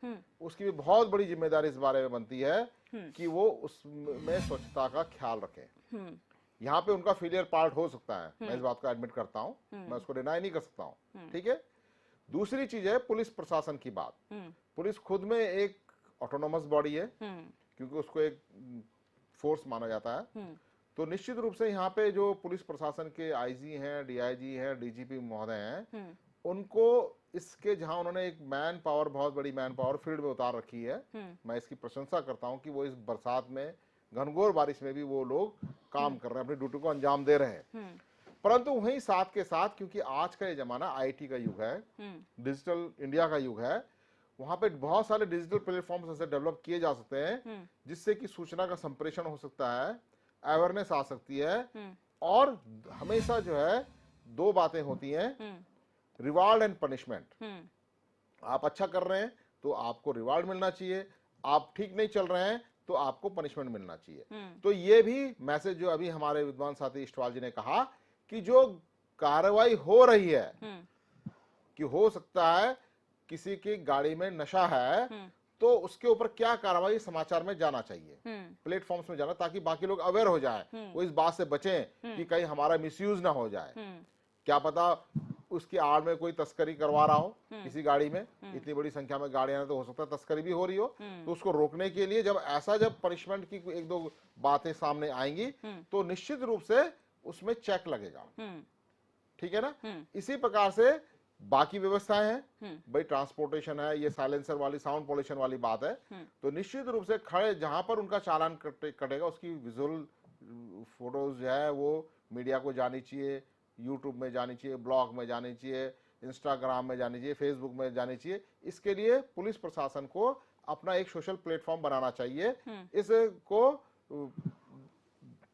उसकी भी बहुत बड़ी जिम्मेदारी इस बारे में बनती है कि वो उसमें स्वच्छता का ख्याल रखे। यहाँ पे उनका फेलियर पार्ट हो सकता है, मैं इस बात को एडमिट करता हूँ, मैं उसको डिनाई नहीं कर सकता हूँ, ठीक है। दूसरी चीज है पुलिस प्रशासन की बात। पुलिस खुद में एक ऑटोनोमस बॉडी है, क्योंकि उसको एक फोर्स माना जाता है। तो निश्चित रूप से यहाँ पे जो पुलिस प्रशासन के आईजी हैं, डीआईजी हैं, डीजीपी महोदय हैं, उनको इसके जहां उन्होंने एक मैन पावर, बहुत बड़ी मैन पावर फील्ड में उतार रखी है, मैं इसकी प्रशंसा करता हूं कि वो इस बरसात में, घनघोर बारिश में भी वो लोग काम कर रहे हैं, अपनी ड्यूटी को अंजाम दे रहे हैं। परंतु वहीं साथ के साथ, क्योंकि आज का ये जमाना आईटी का युग है, डिजिटल इंडिया का युग है, वहां पे बहुत सारे डिजिटल प्लेटफॉर्म्स ऐसे डेवलप किए जा सकते हैं जिससे कि सूचना का संप्रेषण हो सकता है, अवेयरनेस आ सकती है, और हमेशा जो है दो बातें होती हैं, रिवार्ड एंड पनिशमेंट। आप अच्छा कर रहे हैं तो आपको रिवार्ड मिलना चाहिए, आप ठीक नहीं चल रहे हैं तो आपको पनिशमेंट मिलना चाहिए। तो ये भी मैसेज जो अभी हमारे विद्वान साथी इस्टवाल जी ने कहा कि जो कार्रवाई हो रही है, कि हो सकता है किसी की गाड़ी में नशा है, तो उसके ऊपर क्या कार्रवाई समाचार में जाना चाहिए, प्लेटफॉर्म्स में जाना, ताकि बाकी लोग अवेयर हो जाए, वो इस बात से बचें कि कहीं हमारा मिसयूज ना हो जाए। क्या पता उसकी आड़ में कोई तस्करी करवा रहा हो किसी गाड़ी में, इतनी बड़ी संख्या में गाड़ियां, तो हो सकता है तस्करी भी हो रही हो। तो उसको रोकने के लिए जब पनिशमेंट की एक दो बातें सामने आएंगी, तो निश्चित रूप से उसमें चेक लगेगा, ठीक है ना। इसी प्रकार से बाकी व्यवस्थाएं हैं, भाई ट्रांसपोर्टेशन है, ये साइलेंसर वाली, साउंड पॉल्यूशन वाली बात है, तो निश्चित रूप से खड़े जहां पर उनका चालान कटेगा, उसकी विजुअल फोटोज जो है वो मीडिया को जानी चाहिए, यूट्यूब में जानी चाहिए, ब्लॉग में जानी चाहिए, इंस्टाग्राम में जानी चाहिए, फेसबुक में जानी चाहिए। इसके लिए पुलिस प्रशासन को अपना एक सोशल प्लेटफॉर्म बनाना चाहिए, इसको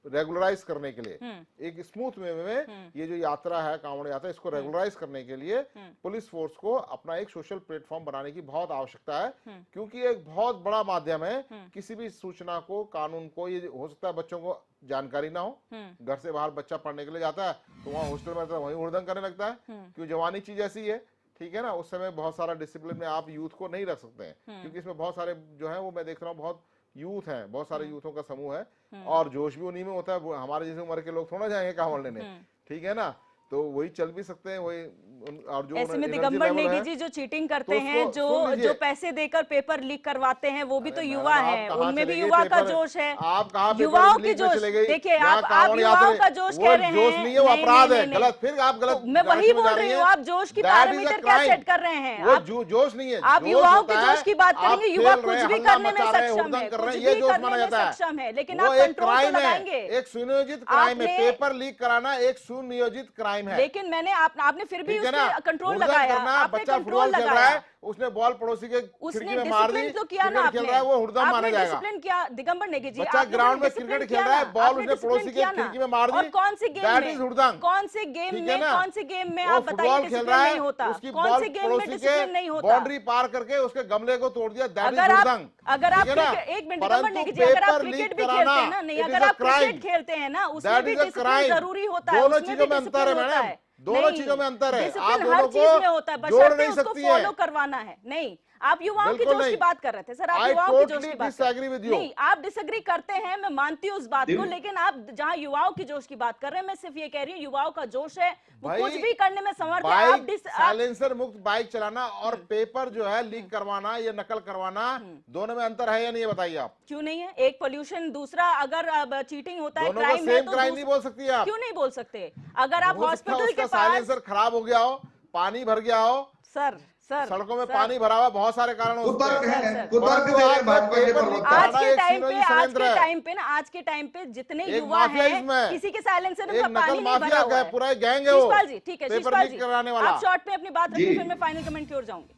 रेगुलराइज करने के लिए, एक स्मूथ वे में ये जो यात्रा है, कांवड़ यात्रा, इसको रेगुलराइज करने के लिए पुलिस फोर्स को अपना एक सोशल प्लेटफॉर्म बनाने की बहुत आवश्यकता है, क्योंकि एक बहुत बड़ा माध्यम है किसी भी सूचना को, कानून को। ये हो सकता है बच्चों को जानकारी ना हो, घर से बाहर बच्चा पढ़ने के लिए जाता है तो वहाँ हॉस्टल में तो वहीं हुड़दंग करने लगता है, क्योंकि जवानी चीज ऐसी है, ठीक है ना। उस समय बहुत सारा डिसिप्लिन में आप यूथ को नहीं रख सकते हैं, क्योंकि इसमें बहुत सारे जो है वो मैं देख रहा हूँ, बहुत यूथ हैं, बहुत सारे यूथों का समूह है, और जोश भी उन्हीं में होता है। हमारे जैसे उम्र के लोग थोड़ा जाएंगे काम लेने, ठीक है ना। तो वही चल भी सकते हैं, वही और जो ऐसे में energy दिगंबर level नेगी है, जी जो चीटिंग करते तो हैं, उसको जो सुन लीजिए। जो पैसे देकर पेपर लीक करवाते हैं, वो भी तो अरे युवा मैडम, हैं, आप कहाँ उनमें भी चले गए युवा का पेपर? जोश है, आप कहाँ पेपर युवाओं की लीक में जोश। चले गई? देखिए यहाँ आप कांवड़ युवाओं यात्रा- का जोश वो कह रहे जोश हैं, नहीं है, वो अपराध है, नहीं। गलत, फिर आप गलत तो मैं वही डायरेक्शन में बोल जा रही रही हूँ, हैं। आप जोश की That is a पैरामीटर क्या crime। सेट कर रहे हैं? वो आप जोश नहीं है, आप जोश युवाओं के होता है, जोश की बात आप करेंगे, युवा खेल कुछ रहे हैं, भी हल्ला करने में मचा रहे हैं, सक्षम हुड़दंग है, कर रहे कुछ हैं, ये भी जोश करने माना में जाता है। सक्षम है, लेकिन वो आप एक कंट्रोल तो क्राइम है, लगाएंगे। एक सुनियोजित क्राइम है, आपने- पेपर लीक कराना एक सुनियोजित क्राइम है। लेकिन मैंने आपने फिर भी ठीक है उस ना? पे कंट्रोल हुड़दंग लगाया, करना, आपने बच्चा कंट्रोल फुटबॉल खेल रहा लगाया, है, उसने बॉल पड़ोसी के उसने खिड़की में मार दी, डिसिप्लिन तो किया ना क्रिकेट खेल आपने, रहा है, वो हुड़दंग माना आपने जाएगा। डिसिप्लिन किया। दिगंबर नेगी जी, बच्चा आप लोगों ने ग्राउंड में डिसिप्लिन क्रिकेट किया खेल रहा है, ना, बॉल आपने उसने डिसिप्लिन पड़ोसी के किया ना। खिड़की में मार दी, और कौन से गेम that में, is हुड़दंग। कौन से गेम ठीक है में, ना? कौन से गेम में वो आप बताइए फुटबॉल खेल डिसिप्लिन रहा है, नहीं होता? उसकी कौन बॉल से गेम में पड़ोसी डिसिप्लिन नहीं के होता? बाउंड्री पार करके उसके गमले को तोड़ दिया, दैट इज अगर आप हुड़दंग। अगर आप ठीक है ना? क्रिकेट, एक मिनट दिगंबर परंतु नेगी जी, अगर आप पेपर क्रिकेट लीक भी खेलते कराना, हैं ना, नहीं, it is अगर a आप क्रिकेट crime. खेलते हैं ना, उसमें That भी is a डिसिप्लिन crime. जरूरी होता है, दोनों उसमें चीजों भी में अंतर है डिसिप्लिन होता मैडम, है। दोनों नहीं, चीजों में अंतर है। आप डिसिप्लिन दोनों हर चीज को में होता है, जोड़ बशर्ते नहीं उसको सकती हैं। फॉलो करवाना है। नहीं, आप युवाओं की बिल्कुल जोश की नहीं। बात कर रहे थे सर, आप I युवाओं की जोश totally की बात disagree with you. नहीं, आप डिसएग्री करते हैं, मैं मानती हूँ उस बात को, दिल- लेकिन आप जहाँ युवाओं की जोश की बात कर रहे हैं, मैं सिर्फ ये कह रही हूँ, युवाओं का जोश है, वो भाई, कुछ भी करने में समर्थ है। आप बाइक साइलेंसर मुक्त बाइक चलाना और पेपर जो है लीक करवाना या नकल करवाना, दोनों में अंतर है या नहीं, ये बताइए आप। क्यों नहीं है? एक पोल्यूशन, दूसरा अगर चीटिंग होता है, दोनों को क्राइम है, सेम तो क्राइम नहीं बोल सकती आप। क्यों नहीं बोल सकते? अगर आप हो सकता है हॉस्पिटल के उसका पास, साइलेंसर खराब हो गया हो, पानी भर गया हो, सर सड़कों में सर, पानी भरा हुआ, बहुत सारे कारण हो सकते कुतर्क हैं। है, सर। कुतर्क परंतु दे रहे आज हैं भाजपा के पेपर लीक प्रवक्ता। आज कराना के एक टाइम पे, सीनोजी षड्यंत्र है। आज के टाइम पे जितने एक युवा माफियाइज्म हैं, है, किसी के साइलेंसर एक में पानी नकल नहीं भरा माफिया हुआ का है। पूरा एक गैंग है वो, शिषपाल जी, ठीक है, पेपर शिषपाल लीक जी, कराने वाला। आप शॉर्ट में अपनी बात रखिए, जी। फिर मैं फाइनल कमेंट की ओर जाऊंगी।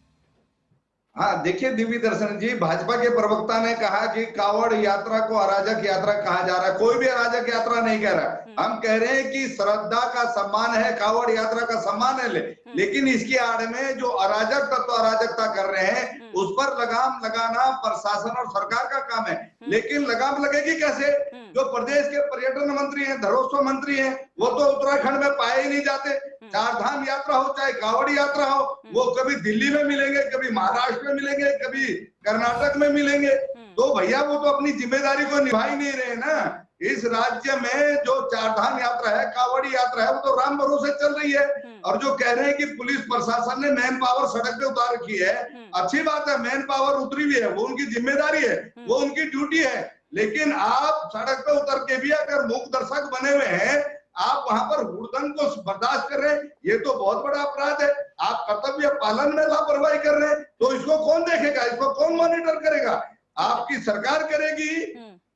हाँ, देखिए दिव्य दर्शन जी, भाजपा के प्रवक्ता ने कहा कि कावड़ यात्रा को अराजक यात्रा कहा जा रहा है। कोई भी अराजक यात्रा नहीं कह रहा। हम कह रहे हैं कि श्रद्धा का सम्मान है, कावड़ यात्रा का सम्मान है, लेकिन इसकी आड़ में जो अराजक तत्व अराजकता कर रहे हैं, उस पर लगाम लगाना प्रशासन और सरकार का काम है। लेकिन लगाम लगेगी कैसे? जो प्रदेश के पर्यटन मंत्री हैं, धरोत्सव मंत्री हैं, वो तो उत्तराखंड में पाए ही नहीं जाते। चार धाम यात्रा हो चाहे कावड़ यात्रा हो, वो कभी दिल्ली में मिलेंगे, कभी महाराष्ट्र में मिलेंगे, कभी कर्नाटक में मिलेंगे। तो भैया वो तो अपनी जिम्मेदारी को निभा ही नहीं रहे ना। इस राज्य में जो चार धाम यात्रा है, कावड़ी यात्रा है, वो तो राम भरोसे चल रही है। और जो कह रहे हैं कि पुलिस प्रशासन ने मैन पावर सड़क पे उतार रखी है, अच्छी बात है, मैन पावर उतरी भी है, वो उनकी जिम्मेदारी है, वो उनकी ड्यूटी है। लेकिन आप सड़क पे उतर के भी अगर मूक दर्शक बने हुए हैं, आप वहां पर हुड़दंग को बर्दाश्त कर रहे हैं, ये तो बहुत बड़ा अपराध है। आप कर्तव्य पालन में लापरवाही कर रहे हैं, तो इसको कौन देखेगा, इसको कौन मॉनिटर करेगा? आपकी सरकार करेगी,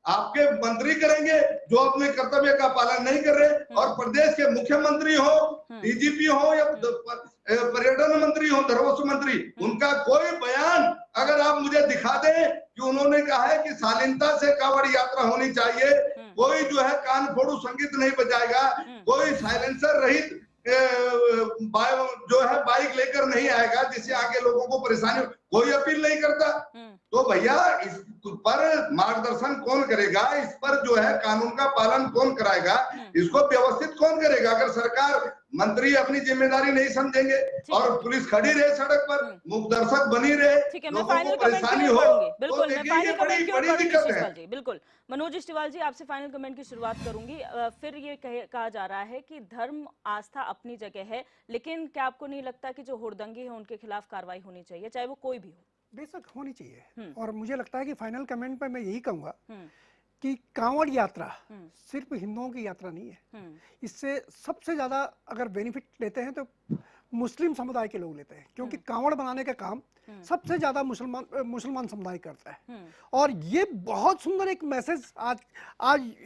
आपके मंत्री करेंगे जो अपने कर्तव्य का पालन नहीं कर रहे। और प्रदेश के मुख्यमंत्री हो, डीजीपी हो या पर्यटन मंत्री हो, धरोत्सव मंत्री, उनका कोई बयान अगर आप मुझे दिखा दें कि उन्होंने कहा है कि शालीनता से कावड़ यात्रा होनी चाहिए, कोई जो है कान फोड़ू संगीत नहीं बजाएगा, कोई साइलेंसर रहित जो है बाइक लेकर नहीं आएगा जिससे आगे लोगों को परेशानी, कोई अपील नहीं करता। तो भैया इस पर मार्गदर्शन कौन करेगा? इस पर जो है कानून का पालन कौन कराएगा? इसको व्यवस्थित कौन करेगा? अगर सरकार मंत्री अपनी जिम्मेदारी नहीं समझेंगे और पुलिस खड़ी रहे सड़क पर, मुख दर्शक बनी रहे, ठीक है, मैं लोगों फाइनल को कमेंट परेशानी की हो, ओर बढ़ूंगी। तो बिल्कुल, मैं देखिए फाइनल ये कमेंट की ओर बड़ी बढ़ूंगी दिक्कत है। शिषपाल जी। बिल्कुल, मनोज इस्तीवाल जी, आपसे फाइनल कमेंट की शुरुआत करूंगी। फिर ये कहा जा रहा है कि धर्म आस्था अपनी जगह है, लेकिन क्या आपको नहीं लगता कि जो हुड़दंगी है उनके खिलाफ कार्रवाई होनी चाहिए, चाहे वो कोई भी हो? बेशक होनी चाहिए। और मुझे लगता है कि फाइनल कमेंट पे मैं यही कहूंगा कि कांवड़ यात्रा सिर्फ हिंदुओं की यात्रा नहीं है। इससे सबसे ज्यादा अगर बेनिफिट लेते हैं तो मुस्लिम समुदाय के लोग लेते हैं, क्योंकि कांवड़ बनाने का काम सबसे ज्यादा मुसलमान समुदाय करता है। और ये बहुत सुंदर एक मैसेज आज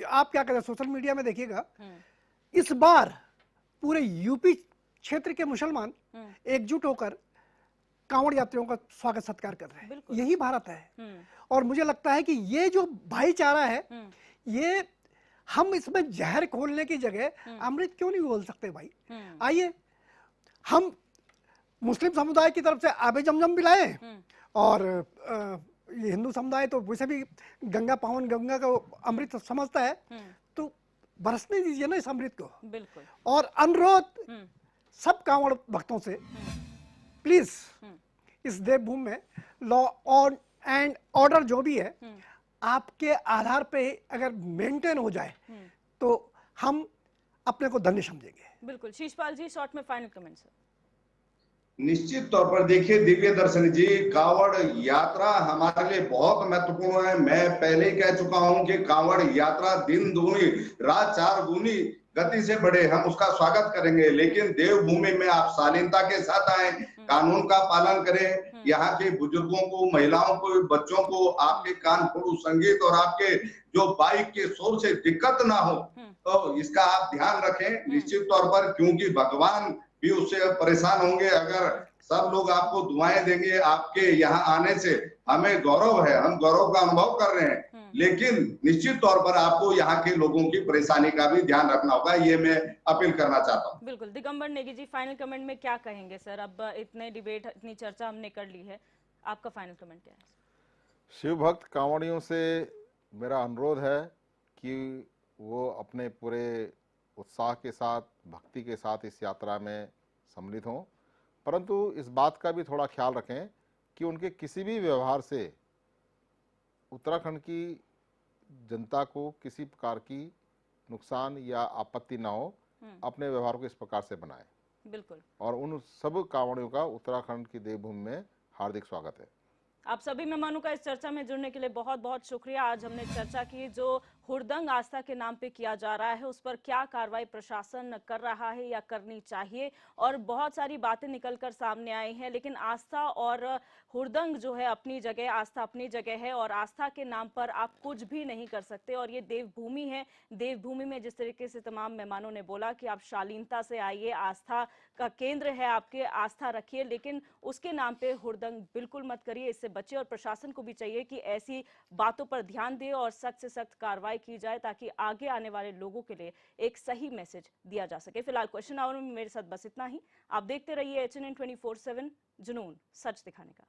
आप क्या करें, सोशल मीडिया में देखिएगा, इस बार पूरे यूपी क्षेत्र के मुसलमान एकजुट होकर कांवड़ यात्रियों का स्वागत सत्कार कर रहे हैं। यही भारत है। और मुझे लगता है कि ये जो भाईचारा है, ये हम इसमें जहर खोलने की जगह अमृत क्यों नहीं बोल सकते भाई? आइए हम मुस्लिम समुदाय की तरफ से आबे जमजम भी लाए, और ये हिंदू समुदाय तो वैसे भी गंगा पावन गंगा को अमृत समझता है, तो बरसने दीजिए ना इस अमृत को। बिल्कुल। और अनुरोध सब कांवड़ भक्तों से, प्लीज इस देवभूमि में लॉ एंड ऑर्डर जो भी है आपके आधार पे अगर मेंटेन हो जाए, तो हम अपने को धन्य समझेंगे। बिल्कुल। शीशपाल जी, शॉर्ट में फाइनल कमेंट सर। निश्चित तौर पर देखिए दिव्य दर्शन जी, कांवड़ यात्रा हमारे लिए बहुत महत्वपूर्ण है। मैं पहले ही कह चुका हूं कि कांवड़ यात्रा दिन दूनी रात चार गुनी गति से बढ़े, हम उसका स्वागत करेंगे। लेकिन देवभूमि में आप शालीनता के साथ आए, कानून का पालन करें। यहाँ के बुजुर्गों को, महिलाओं को, बच्चों को आपके कान फोड़ू संगीत और आपके जो बाइक के शोर से दिक्कत ना हो, तो इसका आप ध्यान रखें निश्चित तौर पर, क्योंकि भगवान भी उससे परेशान होंगे। अगर सब लोग आपको दुआएं देंगे आपके यहाँ आने से, हमें गौरव है, हम गौरव का अनुभव कर रहे हैं। लेकिन निश्चित तौर पर आपको यहाँ के लोगों की परेशानी का भी ध्यान रखना होगा, ये मैं अपील करना चाहता हूँ। बिल्कुल। दिगंबर नेगी जी, फाइनल कमेंट में क्या कहेंगे सर? अब इतने डिबेट, इतनी चर्चा हमने कर ली है, आपका फाइनल कमेंट क्या है? शिव भक्त कांवड़ियों से मेरा अनुरोध है कि वो अपने पूरे उत्साह के साथ, भक्ति के साथ इस यात्रा में सम्मिलित हों, परंतु इस बात का भी थोड़ा ख्याल रखें कि उनके किसी भी व्यवहार से उत्तराखंड की जनता को किसी प्रकार की नुकसान या आपत्ति ना हो। अपने व्यवहार को इस प्रकार से बनाएं। बिल्कुल। और उन सब कांवड़ियों का उत्तराखंड की देवभूमि में हार्दिक स्वागत है। आप सभी मेहमानों का इस चर्चा में जुड़ने के लिए बहुत बहुत शुक्रिया। आज हमने चर्चा की जो हुड़दंग आस्था के नाम पे किया जा रहा है, उस पर क्या कार्रवाई प्रशासन कर रहा है या करनी चाहिए, और बहुत सारी बातें निकलकर सामने आई हैं। लेकिन आस्था और हुड़दंग जो है अपनी जगह, आस्था अपनी जगह है, और आस्था के नाम पर आप कुछ भी नहीं कर सकते। और ये देवभूमि है, देवभूमि में जिस तरीके से तमाम मेहमानों ने बोला कि आप शालीनता से आइए, आस्था का केंद्र है आपके, आस्था रखिए, लेकिन उसके नाम पे हुड़दंग बिल्कुल मत करिए, इससे बचिए। और प्रशासन को भी चाहिए कि ऐसी बातों पर ध्यान दे और सख्त से सख्त कार्रवाई की जाए, ताकि आगे आने वाले लोगों के लिए एक सही मैसेज दिया जा सके। फिलहाल क्वेश्चन आवर में मेरे साथ बस इतना ही। आप देखते रहिए HNN 24/7, जुनून सच दिखाने का।